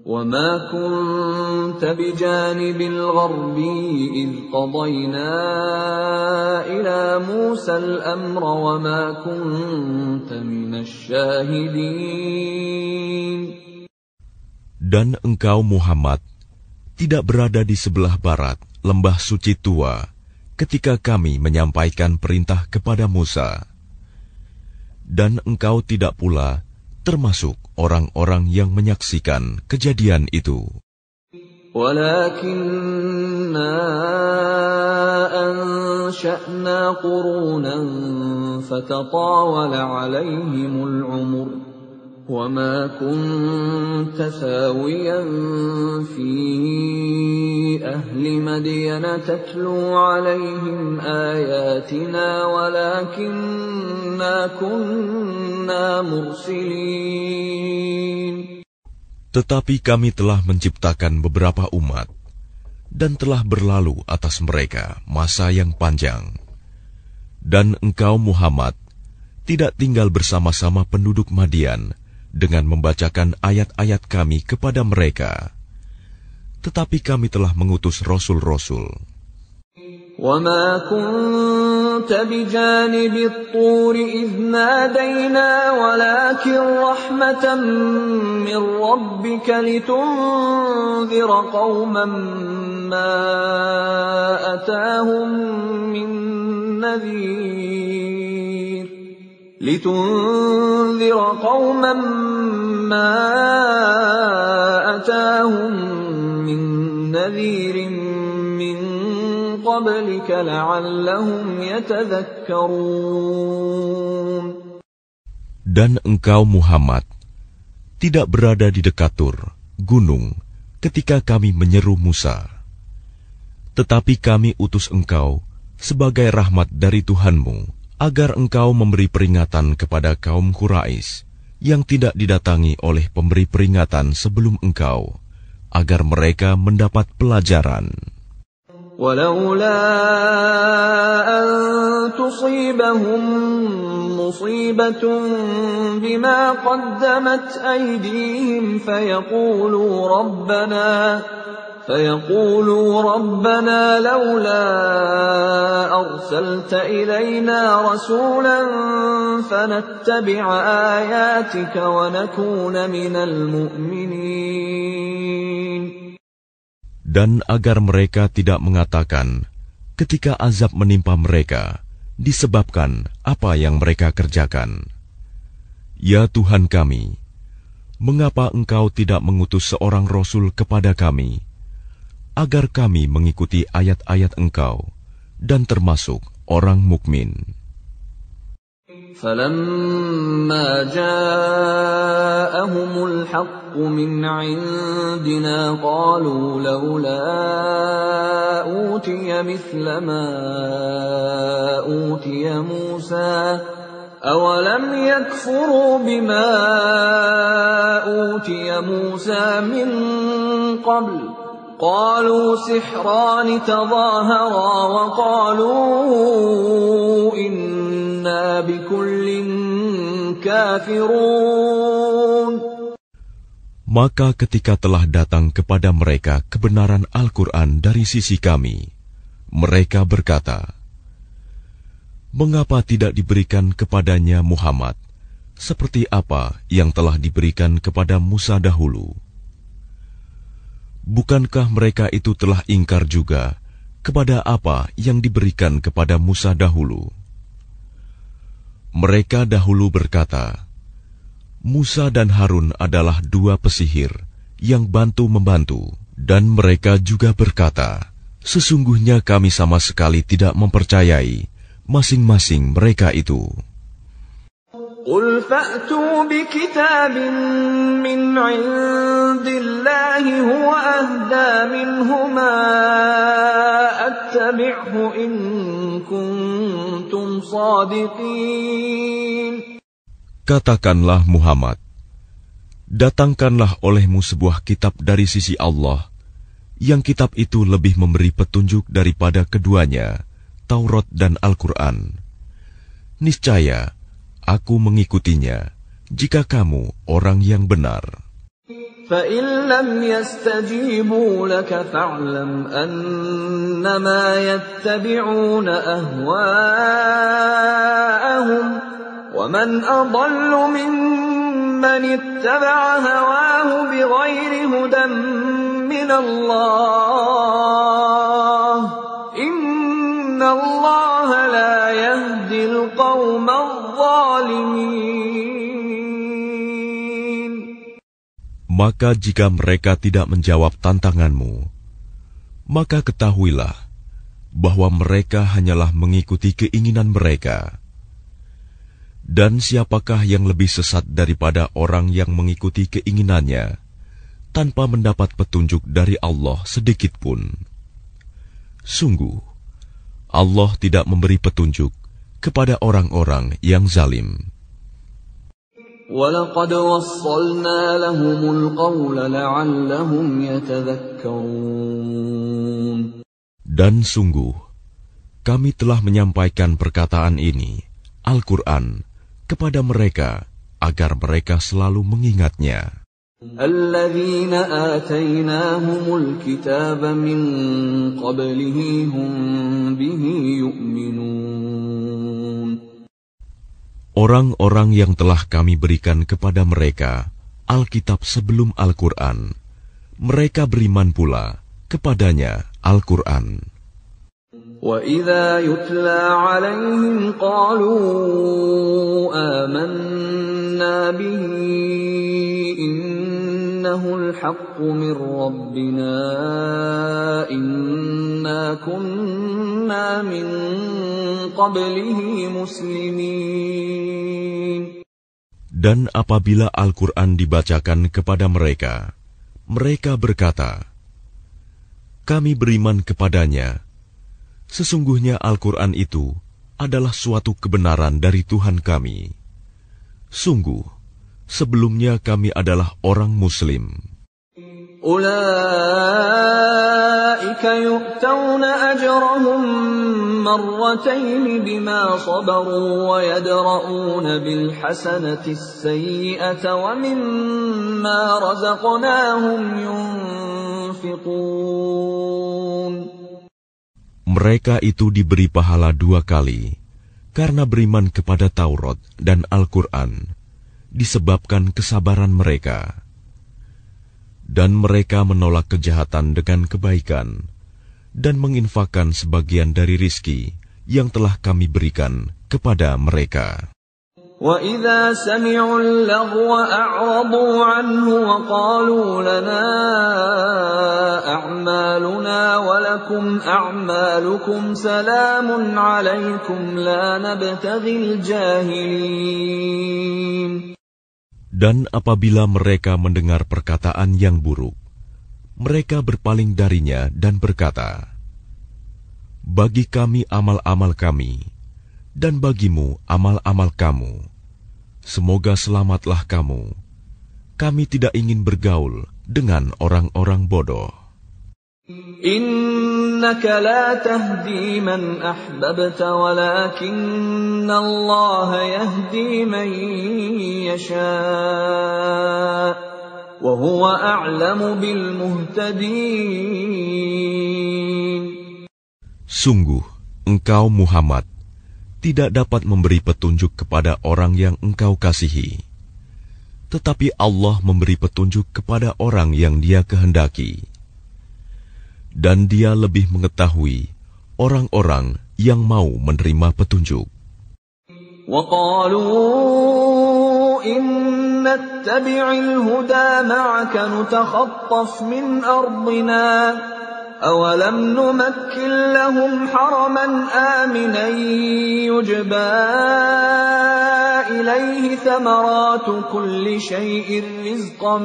وَمَا كُنْتَ بِجَانِبِ الْغَرْبِيِّ إِذْ قَضَيْنَا إِلَى مُوسَى الْأَمْرَ وَمَا كُنْتَ مِنَ الشَّاهِدِينَ. Dan engkau Muhammad tidak berada di sebelah barat lembah suci tua ketika kami menyampaikan perintah kepada Musa. Dan engkau tidak pula termasuk orang-orang yang menyaksikan kejadian itu. وَلَكِنَّا أَنشَأْنَا قُرُونًا فَتَطَاوَلَ عَلَيْهِمُ الْعُمُرُ وَمَا كُنْتَ ثَاوِيًا فِي أَهْلِ مَدْيَنَ تَتْلُو عَلَيْهِمْ آيَاتِنَا وَلَكِنَّا كُنَّا مُرْسِلِينَ. Tetapi kami telah menciptakan beberapa umat, dan telah berlalu atas mereka masa yang panjang. Dan engkau Muhammad tidak tinggal bersama-sama penduduk Madian dengan membacakan ayat-ayat kami kepada mereka. Tetapi kami telah mengutus rasul-rasul. وَمَا كُنْتَ بِجَانِبِ الطُّورِ إِذْ نَادَيْنَا وَلَكِنْ رَحْمَةً مِّن رَّبِّكَ لِتُنذِرَ قَوْمًا مَّا أَتَاهُم مِّن نَّذِيرٍ مِّن قَبْلِكَ لَعَلَّهُمْ يَتَذَكَّرُونَ. Dan engkau Muhammad tidak berada di dekat Tur, gunung, ketika kami menyeru Musa. Tetapi kami utus engkau sebagai rahmat dari Tuhanmu, agar engkau memberi peringatan kepada kaum Quraisy yang tidak didatangi oleh pemberi peringatan sebelum engkau, agar mereka mendapat pelajaran. وَلَوْلَا أَن تُصِيبَهُم مُّصِيبَةٌ بِمَا قَدَّمَتْ أَيْدِيهِمْ فَيَقُولُوا رَبَّنَا لَوْلَا أَرْسَلْتَ إِلَيْنَا رَسُولًا فَنَتَّبِعَ آيَاتِكَ وَنَكُونَ مِنَ الْمُؤْمِنِينَ. Dan agar mereka tidak mengatakan ketika azab menimpa mereka disebabkan apa yang mereka kerjakan, "Ya Tuhan kami, mengapa Engkau tidak mengutus seorang Rasul kepada kami, agar kami mengikuti ayat-ayat Engkau dan termasuk orang mukmin. فَلَمَّا جَاءَهُمُ الْحَقُّ مِنْ عِنْدِنَا قَالُوا لَوْلَا أُوتِيَ مِثْلَ مَا أُوتِيَ مُوسَى أَوَلَمْ يَكْفُرُوا بِمَا أُوتِيَ مُوسَى مِنْ قَبْلُ قَالُوا سِحْرَانِ تَظَاهَرَا وَقَالُوا إِنَّا بِكُلٍّ كَافِرُونَ. Maka ketika telah datang kepada mereka kebenaran Al-Quran dari sisi kami, mereka berkata, mengapa tidak diberikan kepadanya Muhammad seperti apa yang telah diberikan kepada Musa dahulu? Bukankah mereka itu telah ingkar juga kepada apa yang diberikan kepada Musa dahulu? Mereka dahulu berkata, Musa dan Harun adalah dua pesihir yang bantu-membantu, dan mereka juga berkata, sesungguhnya kami sama sekali tidak mempercayai masing-masing mereka itu. قُلْ فَأْتُوا بِكِتَابٍ مِّنْ عِندِ اللَّهِ هُوَ أَهْدَىٰ مِنْهُمَا أَتَّبِعْهُ إِن كُنتُمْ صَادِقِينَ. Katakanlah Muhammad, datangkanlah olehmu sebuah kitab dari sisi Allah, yang kitab itu lebih memberi petunjuk daripada keduanya, Taurat dan Al-Quran. Niscaya aku mengikutinya, jika kamu orang yang benar. فَإِن لَّمْ يَسْتَجِيبُوا لَكَ فَاعْلَمْ أَنَّمَا يَتَّبِعُونَ أَهْوَاءَهُمْ وَمَنْ أَضَلُّ مِمَّنِ اتَّبَعَ هَوَاهُ بِغَيْرِ هُدًى مِّنَ اللَّهِ إِنَّ اللَّهَ لَا يَهْدِي الْقَوْمَ الظَّالِمِينَ. Maka jika mereka tidak menjawab tantanganmu, maka ketahuilah bahwa mereka hanyalah mengikuti keinginan mereka. Dan siapakah yang lebih sesat daripada orang yang mengikuti keinginannya tanpa mendapat petunjuk dari Allah sedikit pun? Sungguh, Allah tidak memberi petunjuk kepada orang-orang yang zalim. وَلَقَدْ وَصَّلْنَا لَهُمُ الْقَوْلَ لَعَلَّهُمْ يَتَذَكَّرُونَ. Dan sungguh, kami telah menyampaikan perkataan ini, Al-Quran, kepada mereka, agar mereka selalu mengingatnya. الَّذِينَ آتَيْنَاهُمُ الْكِتَابَ مِنْ قَبْلِهِ هُمْ بِهِ يُؤْمِنُونَ. Orang-orang yang telah kami berikan kepada mereka Alkitab sebelum Al-Quran, mereka beriman pula kepadanya Al-Quran. وَإِذَا يُتْلَى عَلَيْهِمْ قَالُوا آمَنَّا بِهِ إِنَّهُ الْحَقُّ مِنْ رَبِّنَا إِنَّا كُنَّا مِنْ قَبْلِهِ مُسْلِمِينَ. Dan apabila Al-Quran dibacakan kepada mereka, mereka berkata, kami beriman kepadanya. Sesungguhnya Al-Quran itu adalah suatu kebenaran dari Tuhan kami. Sungguh, sebelumnya kami adalah orang Muslim. أُولَئِكَ يُؤْتَوْنَ أَجْرَهُمْ مَرَّتَيْنِ بِمَا صَبَرُوا وَيَدْرَءُونَ بِالْحَسَنَةِ السَّيِّئَةَ وَمِمَّا رَزَقْنَاهُمْ يُنْفِقُونَ. Mereka itu diberi pahala 2 kali, karena beriman kepada Taurat dan Al-Quran, disebabkan kesabaran mereka. Dan mereka menolak kejahatan dengan kebaikan, dan menginfakkan sebagian dari rizki yang telah kami berikan kepada mereka. وَإِذَا سَمِعُوا اللَّغْوَ أَعْرَضُوا عَنْهُ وَقَالُوا لَنَا أَعْمَالُنَا وَلَكُمْ أَعْمَالُكُمْ سَلَامٌ عَلَيْكُمْ لَا نَبْتَغِي الْجَاهِلِينَ. Dan apabila mereka mendengar perkataan yang buruk, mereka berpaling darinya dan berkata, bagi kami amal-amal kami, dan bagimu amal-amal kamu. Semoga selamatlah kamu. Kami tidak ingin bergaul dengan orang-orang bodoh. Innaka la tahdi man ahbabta walakinna Allah yahdi man yasha' wa huwa a'lamu bil muhtadin. Sungguh, engkau Muhammad tidak dapat memberi petunjuk kepada orang yang engkau kasihi. Tetapi Allah memberi petunjuk kepada orang yang Dia kehendaki. Dan Dia lebih mengetahui orang-orang yang mau menerima petunjuk. وَقَالُوا إِن نَّتَّبِعِ الْهُدَى مَعَكَ نُتَخَطَّفْ مِنْ أَرْضِنَا أَوَلَمْ نُمَكِّنْ لَهُمْ حَرَمًا آمِنًا يُجْبَى إِلَيْهِ ثَمَرَاتُ كُلِّ شَيْءٍ رِزْقًا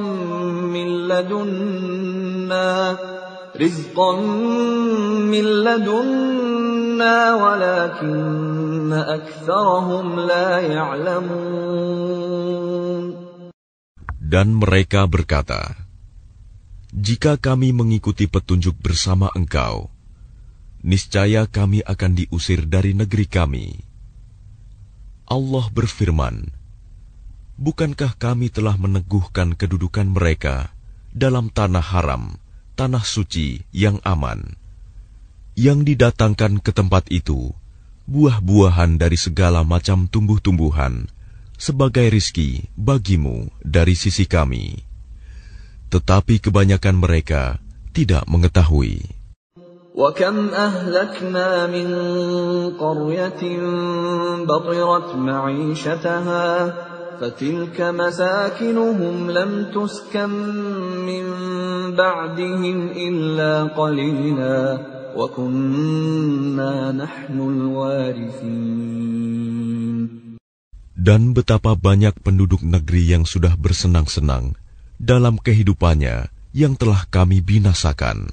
مِّن لَّدُنَّا وَلَكِنَّ أَكْثَرَهُمْ لَا يَعْلَمُونَ. Dan mereka berkata, jika kami mengikuti petunjuk bersama engkau, niscaya kami akan diusir dari negeri kami. Allah berfirman, bukankah kami telah meneguhkan kedudukan mereka dalam tanah haram, tanah suci yang aman, yang didatangkan ke tempat itu buah-buahan dari segala macam tumbuh-tumbuhan sebagai rizki bagimu dari sisi kami. Tetapi kebanyakan mereka tidak mengetahui. وَكَمْ أَهْلَكْنَا مِنْ قَرْيَةٍ بَطِرَتْ مَعِيشَتَهَا فَتِلْكَ مَسَاكِنُهُمْ لَمْ تُسْكَنْ مِنْ بَعْدِهِمْ إِلَّا قَلِيلًا وَكُنَّا نَحْنُ الْوَارِثِينَ. Dan betapa banyak penduduk negeri yang sudah bersenang-senang dalam kehidupannya yang telah kami binasakan.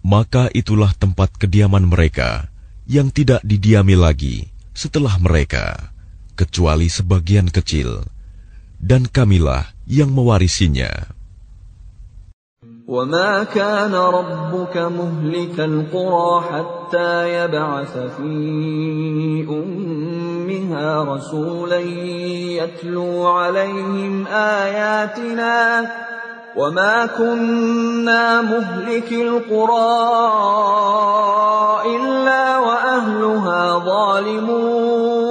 Maka itulah tempat kediaman mereka yang tidak didiami lagi setelah mereka, kecuali sebagian kecil, dan kamilah yang mewarisinya. وَمَا كَانَ رَبُّكَ مُهْلِكَ الْقُرَى حَتَّى يَبْعَثَ فِي أُمِّهَا رَسُولًا يَتْلُو عَلَيْهِمْ آيَاتِنَا وَمَا كُنَّا مُهْلِكِي الْقُرَى إِلَّا وَأَهْلُهَا ظَالِمُونَ.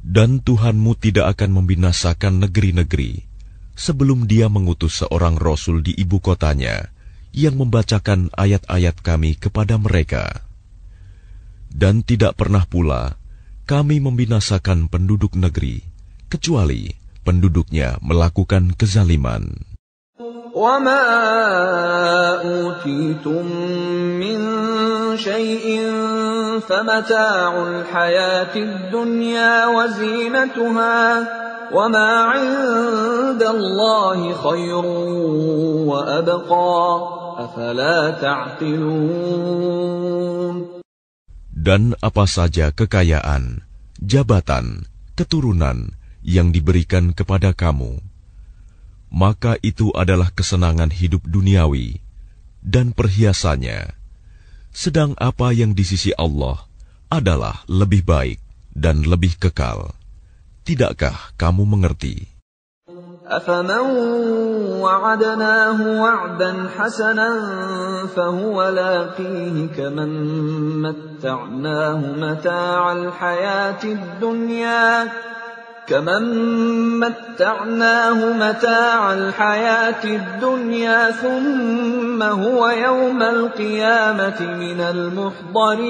Dan Tuhanmu tidak akan membinasakan negeri-negeri sebelum Dia mengutus seorang Rasul di ibu kotanya yang membacakan ayat-ayat kami kepada mereka. Dan tidak pernah pula kami membinasakan penduduk negeri, kecuali penduduknya melakukan kezaliman. وَمَا أُوتِيتُم مِّن شَيْءٍ فَمَتَاعُ الْحَيَاةِ الدُّنْيَا وَزِينَتُهَا وَمَا عِندَ اللَّهِ خَيْرٌ وَأَبْقَى أَفَلَا تَعْقِلُونَ. Dan apa saja kekayaan, jabatan, keturunan yang diberikan kepada kamu, maka itu adalah kesenangan hidup duniawi dan perhiasannya. Sedang apa yang di sisi Allah adalah lebih baik dan lebih kekal. Tidakkah kamu mengerti? أَفَمَنْ وَعَدْنَاهُ وَعْدًا حَسَنًا فَهُوَ لَاقِيهِ كَمَنْ مَتَّعْنَاهُ مَتَاعَ الْحَيَاةِ الدُّنْيَا ثُمَّ هُوَ يَوْمَ الْقِيَامَةِ مِنَ الْمُحْضَرِينَ.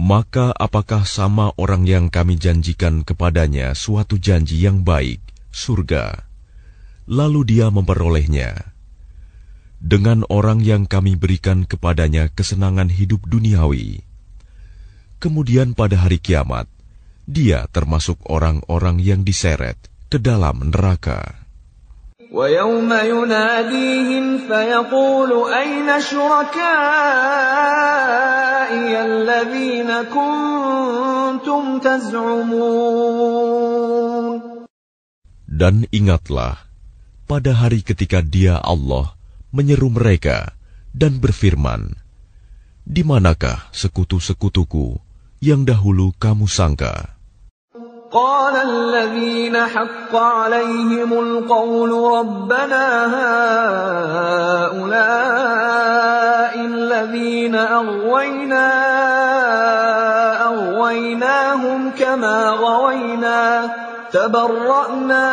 Maka apakah sama orang yang kami janjikan kepadanya suatu janji yang baik, surga, lalu dia memperolehnya, dengan orang yang kami berikan kepadanya kesenangan hidup duniawi, kemudian pada hari kiamat, dia termasuk orang-orang yang diseret ke dalam neraka. وَيَوْمَ يُنَادِيهِمْ فَيَقُولُ أَيْنَ شُرَكَائِيَ الَّذِينَ كُنتُمْ تَزْعُمُونَ. Dan ingatlah, pada hari ketika Dia Allah menyeru mereka dan berfirman, di manakah sekutu-sekutuku yang dahulu kamu sangka? قال الذين حق عليهم القول ربنا هؤلاء الذين أغويناهم كما غوينا تبرأنا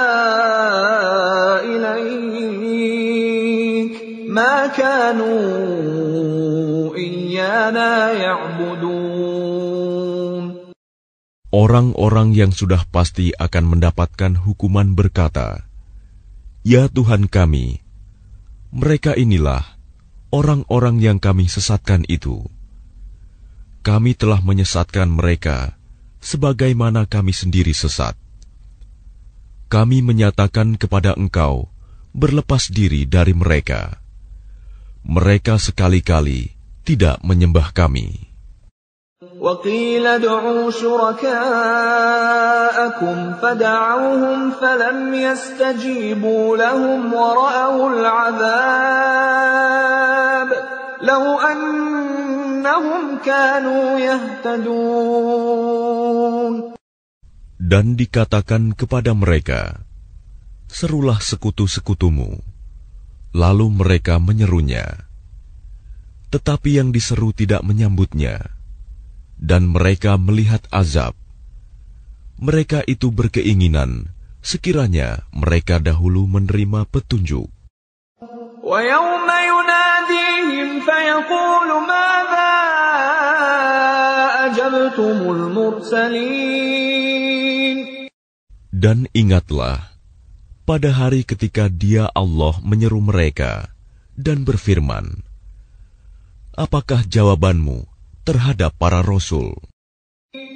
إليك ما كانوا إيانا يعبدون. Orang-orang yang sudah pasti akan mendapatkan hukuman berkata, "Ya Tuhan kami, mereka inilah orang-orang yang kami sesatkan itu. Kami telah menyesatkan mereka sebagaimana kami sendiri sesat. Kami menyatakan kepada Engkau berlepas diri dari mereka. Mereka sekali-kali tidak menyembah kami." وَقِيلَ ادْعُوا شُرَكَاءَكُمْ فَدَعَوْهُمْ فَلَمْ يَسْتَجِيبُوا لَهُمْ وَرَأَوُا الْعَذَابَ لَوْ أَنَّهُمْ كَانُوا يَهْتَدُونَ. Dan dikatakan kepada mereka, serulah sekutu-sekutumu. Lalu mereka menyerunya. Tetapi yang diseru tidak menyambutnya. Dan mereka melihat azab. Mereka itu berkeinginan sekiranya mereka dahulu menerima petunjuk. وَيَوْمَ يُنَادِيهِمْ فَيَقُولُ مَاذَا أَجَبْتُمُ الْمُرْسَلِينَ. Dan ingatlah, pada hari ketika Dia Allah menyeru mereka dan berfirman, apakah jawabanmu terhadap para rasul?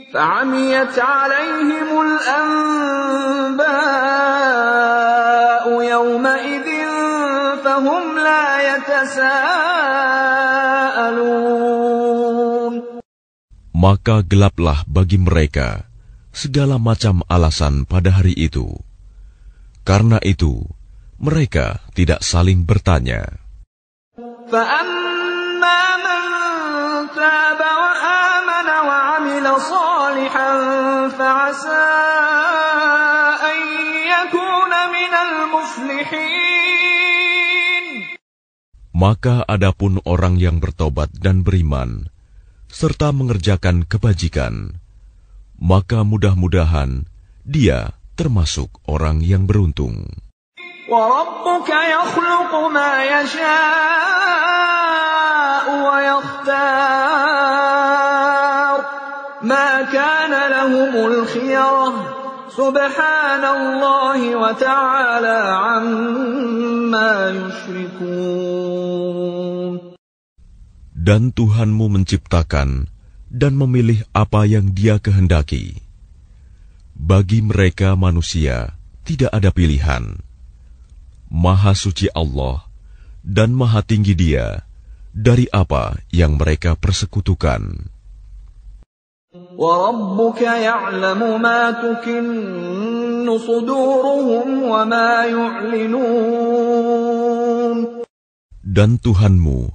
فَعَمِيَتْ عَلَيْهِمُ الْأَنْبَاءُ يَوْمَئِذٍ فَهُمْ لَا يَتَسَاءَلُونَ. Maka gelaplah bagi mereka segala macam alasan pada hari itu. Karena itu, mereka tidak saling bertanya. فَأَمَّا مَنْ تَابَ وَآمَنَ وَعَمِلَ صَالِحًا فَعَسَىٰ أَنْ يَكُونَ مِنَ الْمُفْلِحِينَ. Maka adapun orang yang bertobat dan beriman, serta mengerjakan kebajikan, maka mudah-mudahan dia termasuk orang yang beruntung. وَرَبُّكَ يَخْلُقُ مَا يَشَاءُ وَيَخْتَارُ مَا كَانَ لَهُمُ الْخِيَرَةُ سُبْحَانَ اللَّهِ وَتَعَالَى عَمَّا يُشْرِكُونَ. Dan Tuhanmu menciptakan dan memilih apa yang Dia kehendaki. Bagi mereka manusia tidak ada pilihan. Maha suci Allah dan maha tinggi Dia dari apa yang mereka persekutukan. وَرَبُّكَ يَعْلَمُ مَا تُكِنُّ صُدُورُهُمْ وَمَا يُعْلِنُونَ. Dan Tuhanmu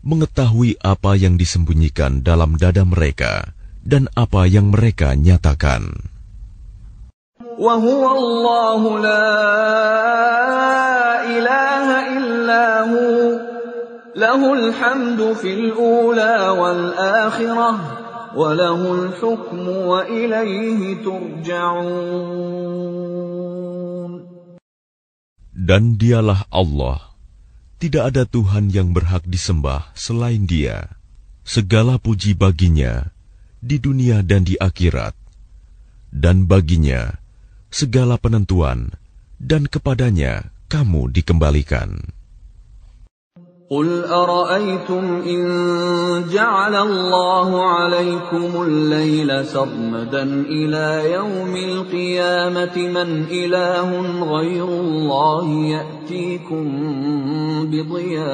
mengetahui apa yang disembunyikan dalam dada mereka dan apa yang mereka nyatakan. وَهُوَ اللَّهُ لَا إِلَهَ إِلَّا هُوَ لَهُ الْحَمْدُ فِي الْأُولَى وَالْآخِرَةِ وَلَهُ الْحُكْمُ وَإِلَيْهِ تُرْجَعُونَ. Dan Dialah Allah, tidak ada Tuhan yang berhak disembah selain Dia. Segala puji baginya, di dunia dan di akhirat, dan baginya segala penentuan, dan kepadanya kamu dikembalikan. قل أرأيتم إن جعل الله عليكم الليل سرمدا إلى يوم القيامة من إله غير الله يأتيكم بضياء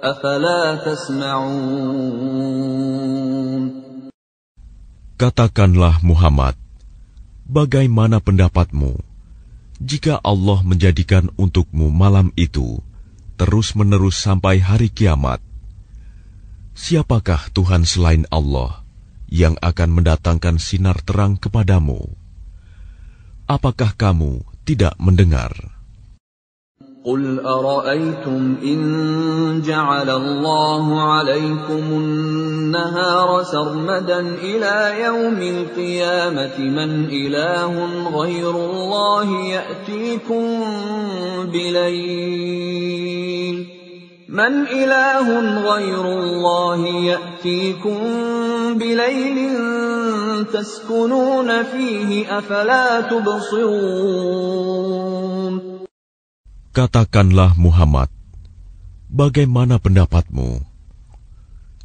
أفلا تسمعون. Katakanlah Muhammad, bagaimana pendapatmu jika Allah menjadikan untukmu malam itu terus-menerus sampai hari kiamat? Siapakah Tuhan selain Allah yang akan mendatangkan sinar terang kepadamu? Apakah kamu tidak mendengar? قل أرأيتم إن جعل الله عليكم النهار سرمدا إلى يوم القيامة من إله غير الله يأتيكم بليل تسكنون فيه أفلا تبصرون. Katakanlah Muhammad, bagaimana pendapatmu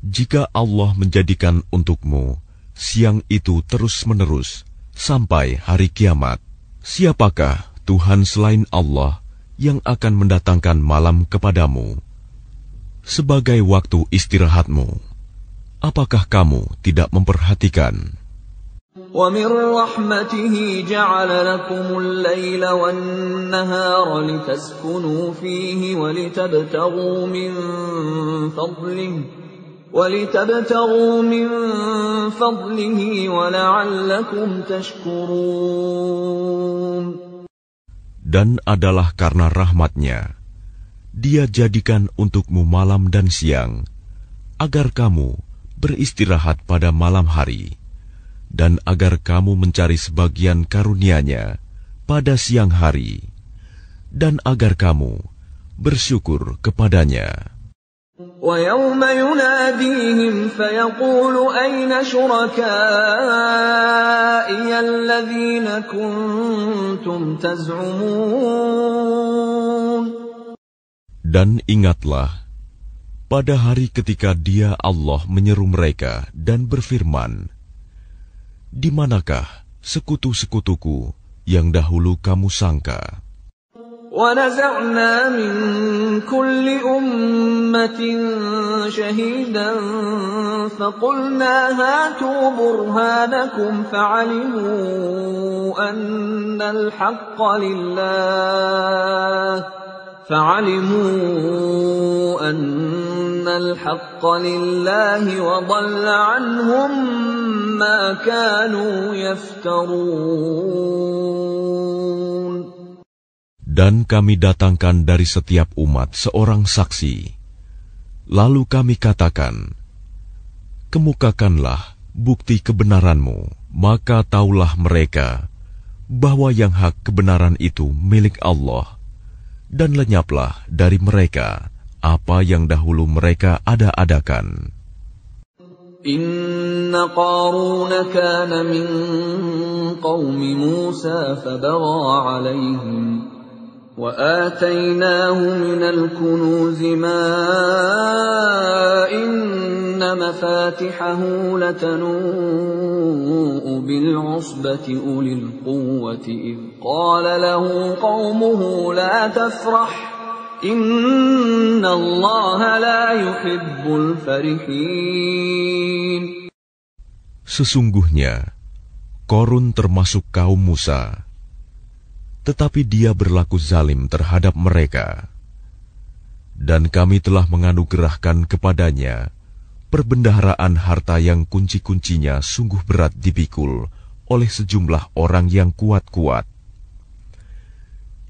jika Allah menjadikan untukmu siang itu terus-menerus sampai hari kiamat? Siapakah Tuhan selain Allah yang akan mendatangkan malam kepadamu sebagai waktu istirahatmu? Apakah kamu tidak memperhatikan? وَمِنْ رَحْمَتِهِ جَعَلَ لَكُمُ اللَّيْلَ وَالنَّهَارَ لِتَسْكُنُوا فِيهِ وَلِتَبْتَغُوا مِنْ فَضْلِهِ وَلَعَلَّكُمْ تَشْكُرُونَ. Dan adalah karena rahmat-Nya, Dia jadikan untukmu malam dan siang, agar kamu beristirahat pada malam hari, dan agar kamu mencari sebagian karunia-Nya pada siang hari, dan agar kamu bersyukur kepadanya. وَيَوْمَ يُنَادِيهِمْ فَيَقُولُ أَيْنَ شُرَكَائِيَ الَّذِينَ كُنتُمْ تَزْعُمُونَ. Dan ingatlah, pada hari ketika Dia Allah menyeru mereka dan berfirman, di manakah sekutu-sekutuku yang dahulu kamu sangka? وَنَزَعْنَا مِنْ كُلِّ أُمَّةٍ شَهِيدًا فَقُلْنَا هَاتُوا بُرْهَانَكُمْ فَعَلِمُوا أَنَّ الْحَقَّ لِلَّهِ وَضَلَّ عَنْهُمْ مَا كَانُوا يَفْتَرُونَ. Dan kami datangkan dari setiap umat seorang saksi. Lalu kami katakan, kemukakanlah bukti kebenaranmu. Maka taulah mereka bahwa yang hak kebenaran itu milik Allah, dan lenyaplah dari mereka apa yang dahulu mereka ada-adakan. Inna Qaruna kana min qawmi Musa fabagha alayhim wa atainahu minal kunuzi ma inna mafatihahu latanu'u bil usbati ulil quwwati idh qala lahu qawmuhu la tafrah Inna Allah la yuhibbul farihin. Sesungguhnya Qarun termasuk kaum Musa, tetapi dia berlaku zalim terhadap mereka. Dan kami telah menganugerahkan kepadanya perbendaharaan harta yang kunci-kuncinya sungguh berat dipikul oleh sejumlah orang yang kuat-kuat.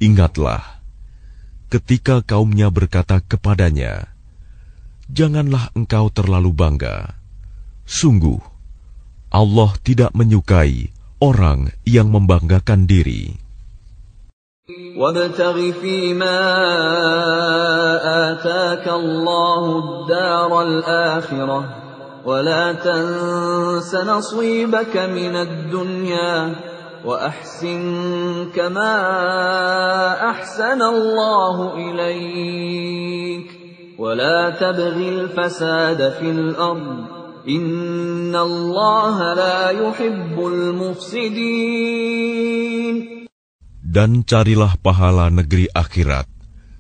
Ingatlah ketika kaumnya berkata kepadanya, janganlah engkau terlalu bangga. Sungguh, Allah tidak menyukai orang yang membanggakan diri. وَابْتَغِ فِيمَا آتَاكَ اللَّهُ الدَّارَ الْآخِرَةَ ولا تنس نصيبك من الدنيا وأحسن كما أحسن الله إليك ولا تبغ الفساد في الأرض إن الله لا يحب المفسدين. Dan carilah pahala negeri akhirat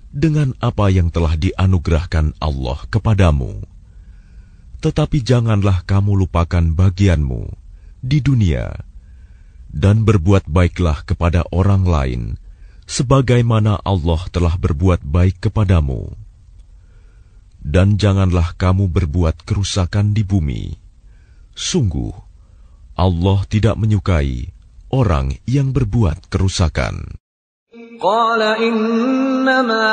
dengan apa yang telah dianugerahkan Allah kepadamu. Tetapi janganlah kamu lupakan bagianmu di dunia, dan berbuat baiklah kepada orang lain, sebagaimana Allah telah berbuat baik kepadamu. Dan janganlah kamu berbuat kerusakan di bumi. Sungguh, Allah tidak menyukai orang yang berbuat kerusakan. Qala innama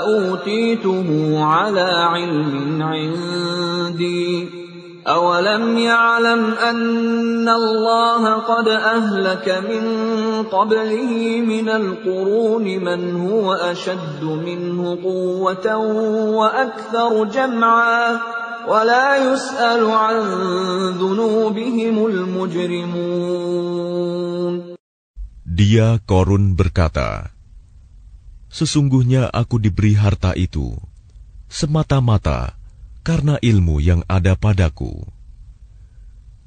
utituhu ala ilmin indi awalam ya'lam anna Allah qad ahlaka min qablihi minal quruni man huwa ashaddu minhu quwwatan wa aktharu jam'a wa la yus'alu an dhunubihimul mujrimun. Dia Qarun berkata, sesungguhnya aku diberi harta itu semata-mata karena ilmu yang ada padaku.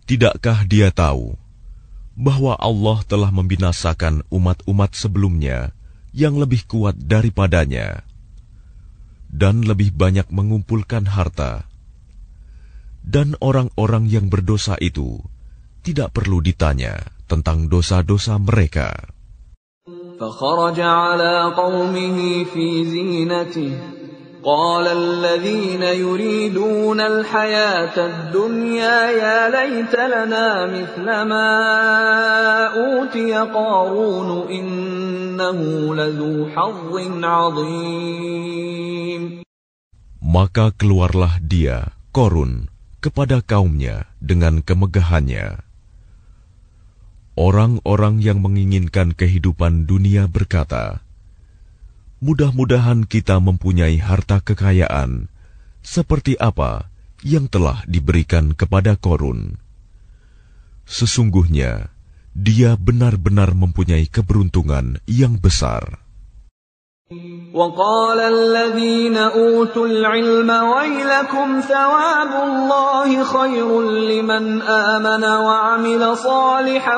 Tidakkah dia tahu bahwa Allah telah membinasakan umat-umat sebelumnya yang lebih kuat daripadanya dan lebih banyak mengumpulkan harta, dan orang-orang yang berdosa itu tidak perlu ditanya tentang dosa-dosa mereka. فخرج على قومه في زينته قال الذين يريدون الحياة الدنيا يا ليت لنا مثل ما أوتي قارون إنه لذو حظ عظيم. Maka keluarlah dia, Qarun, kepada kaumnya dengan kemegahannya. Orang-orang yang menginginkan kehidupan dunia berkata, mudah-mudahan kita mempunyai harta kekayaan seperti apa yang telah diberikan kepada Qarun. Sesungguhnya dia benar-benar mempunyai keberuntungan yang besar. وقال الذين أوتوا العلم ويلكم ثواب الله خير لمن آمن وعمل صالحا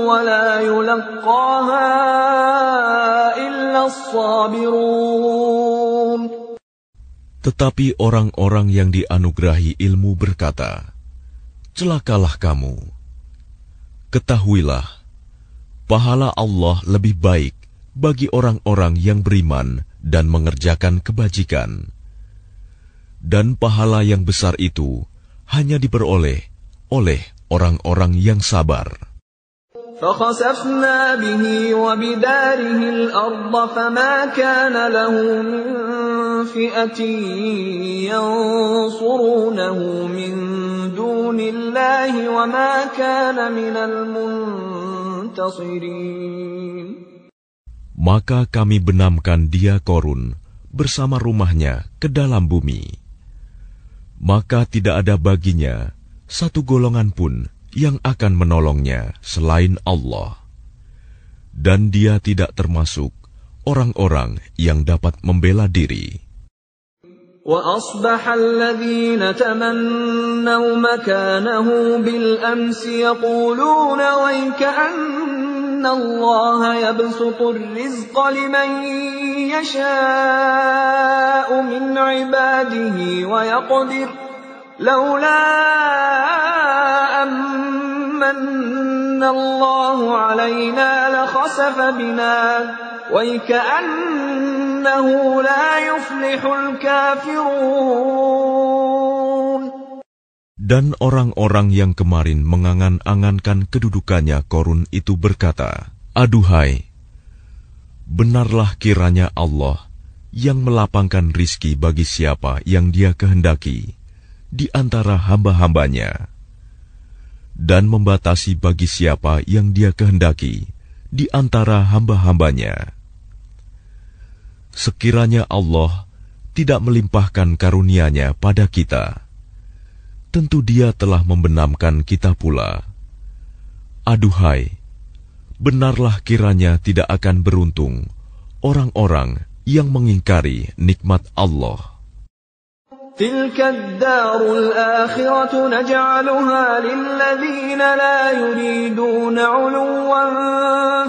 ولا يلقاها إلا الصابرون. Tetapi orang-orang yang dianugerahi ilmu berkata, celakalah kamu. Ketahuilah, pahala Allah lebih baik bagi orang-orang yang beriman dan mengerjakan kebajikan. Dan pahala yang besar itu hanya diperoleh oleh orang-orang yang sabar. فَخَسَفْنَا بِهِ وَبِدَارِهِ الْأَرْضَ فَمَا كَانَ لَهُ مِنْ فِئَةٍ يَنْصُرُونَهُ مِنْ دُونِ اللَّهِ وَمَا كَانَ مِنَ الْمُنْتَصِرِينَ. Maka kami benamkan dia Qarun bersama rumahnya ke dalam bumi. Maka tidak ada baginya satu golongan pun yang akan menolongnya selain Allah. Dan dia tidak termasuk orang-orang yang dapat membela diri. وَأَصْبَحَ الَّذِينَ تَمَنَّوْا مَكَانَهُ بِالْأَمْسِ يَقُولُونَ وَيْكَأَنَّ اللَّهَ يَبْسُطُ الرِّزْقَ لِمَن يَشَاءُ مِنْ عِبَادِهِ وَيَقْدِرُ لَوْلَا أَمَّنَّ اللَّهُ عَلَيْنَا لَخَسَفَ بِنَا وَيْكَأَنَّهُ لَا يُفْلِحُ الْكَافِرُونَ. Dan orang-orang yang kemarin mengangan-angankan kedudukannya Qarun itu berkata, aduhai, benarlah kiranya Allah yang melapangkan rizki bagi siapa yang Dia kehendaki di antara hamba-hambanya, dan membatasi bagi siapa yang Dia kehendaki di antara hamba-hambanya. Sekiranya Allah tidak melimpahkan karunia-Nya pada kita, tentu Dia telah membenamkan kita pula. Aduhai, benarlah kiranya tidak akan beruntung orang-orang yang mengingkari nikmat Allah. تلك الدار الآخرة نجعلها للذين لا يريدون علوا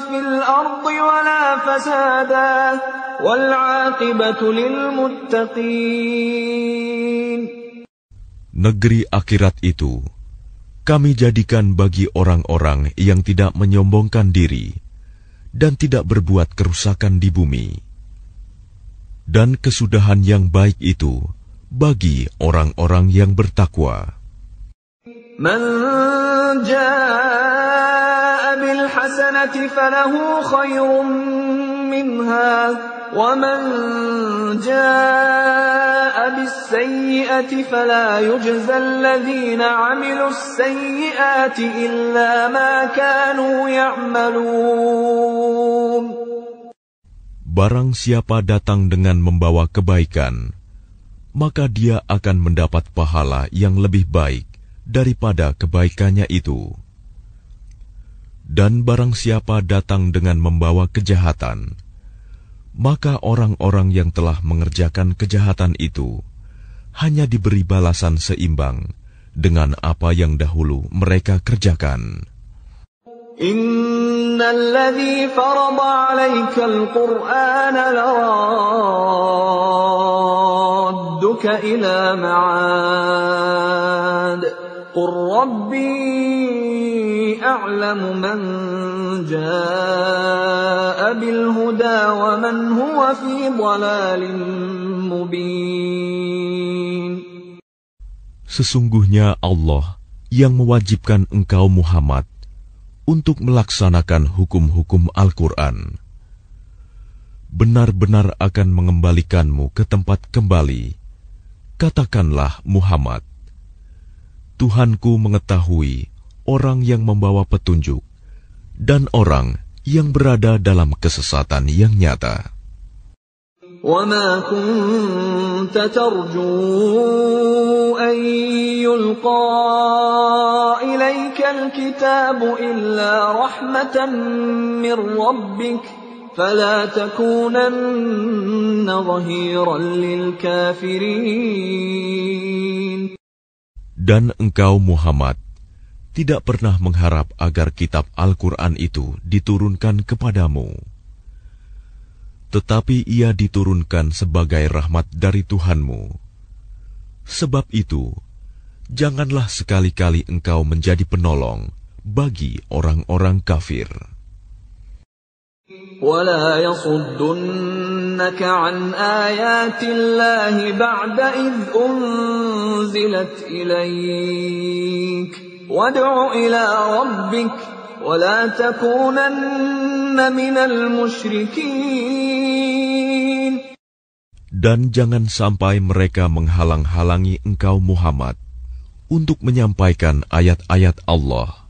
في الأرض ولا فسادا والعاقبة للمتقين. Negeri akhirat itu kami jadikan bagi orang-orang yang tidak menyombongkan diri dan tidak berbuat kerusakan di bumi. Dan kesudahan yang baik itu bagi orang-orang yang bertakwa. Man jaa'a bil hasanati falahu khairun minha wa man jaa'a bis sayyi'ati fala yujza alladhina 'amilus sayyi'ati illa ma kanu ya'malun. Barang siapa datang dengan membawa kebaikan, maka dia akan mendapat pahala yang lebih baik daripada kebaikannya itu. Dan barang siapa datang dengan membawa kejahatan, maka orang-orang yang telah mengerjakan kejahatan itu hanya diberi balasan seimbang dengan apa yang dahulu mereka kerjakan. Innal ladzi farada 'alaikal Qur'ana laradduka ila ma'ad qur rabbi a'lamu man jaa'a bil huda wa man huwa fi dhalalin mubin. Sesungguhnya Allah yang mewajibkan engkau Muhammad untuk melaksanakan hukum-hukum Al-Quran, benar-benar akan mengembalikanmu ke tempat kembali. Katakanlah Muhammad, Tuhanku mengetahui orang yang membawa petunjuk dan orang yang berada dalam kesesatan yang nyata. وَمَا كُنْتَ تَرْجُو أَنْ يُلْقَى إِلَيْكَ الْكِتَابُ إِلَّا رَحْمَةً مِّنْ رَبِّكَ فَلَا تَكُونَنَّ ظَهِيرًا لِلْكَافِرِينَ. Dan engkau Muhammad tidak pernah mengharap agar kitab Al-Quran itu diturunkan kepadamu. Tetapi ia diturunkan sebagai rahmat dari Tuhanmu. Sebab itu, janganlah sekali-kali engkau menjadi penolong bagi orang-orang kafir. وَلَا يَصُدُّنَّكَ عَنْ آيَاتِ اللَّهِ بَعْدَ إِذْ أُنْزِلَتْ إِلَيْكَ وَادْعُ إِلَى رَبِّكَ وَلَا تَكُونَنَّ مِنَ الْمُشْرِكِينَ. Dan jangan sampai mereka menghalang-halangi engkau Muhammad untuk menyampaikan ayat-ayat Allah.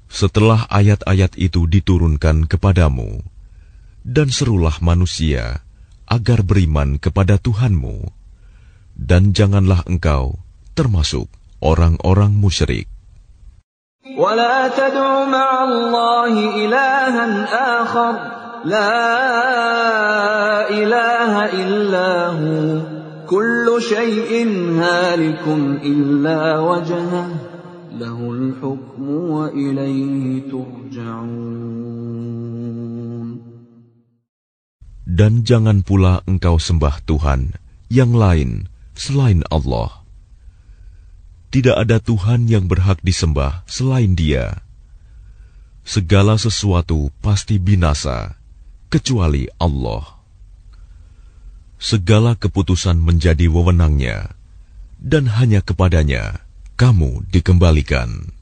Setelah ayat-ayat itu diturunkan kepadamu, dan serulah manusia agar beriman kepada Tuhanmu, dan janganlah engkau termasuk orang-orang musyrik. وَلَا تَدْعُ مَعَ اللَّهِ إِلَٰهًا آخَرَ لَا إِلَٰهَ إِلَّا هُوَ كُلُّ شَيْءٍ هَالِكٌ إِلَّا وَجْهَهُ لَهُ الْحُكْمُ وَإِلَيْهِ تُرْجَعُونَ. Dan jangan pula engkau sembah Tuhan yang lain selain Allah. Tidak ada Tuhan yang berhak disembah selain Dia. Segala sesuatu pasti binasa, kecuali Allah. Segala keputusan menjadi wewenang-Nya, dan hanya kepadanya kamu dikembalikan.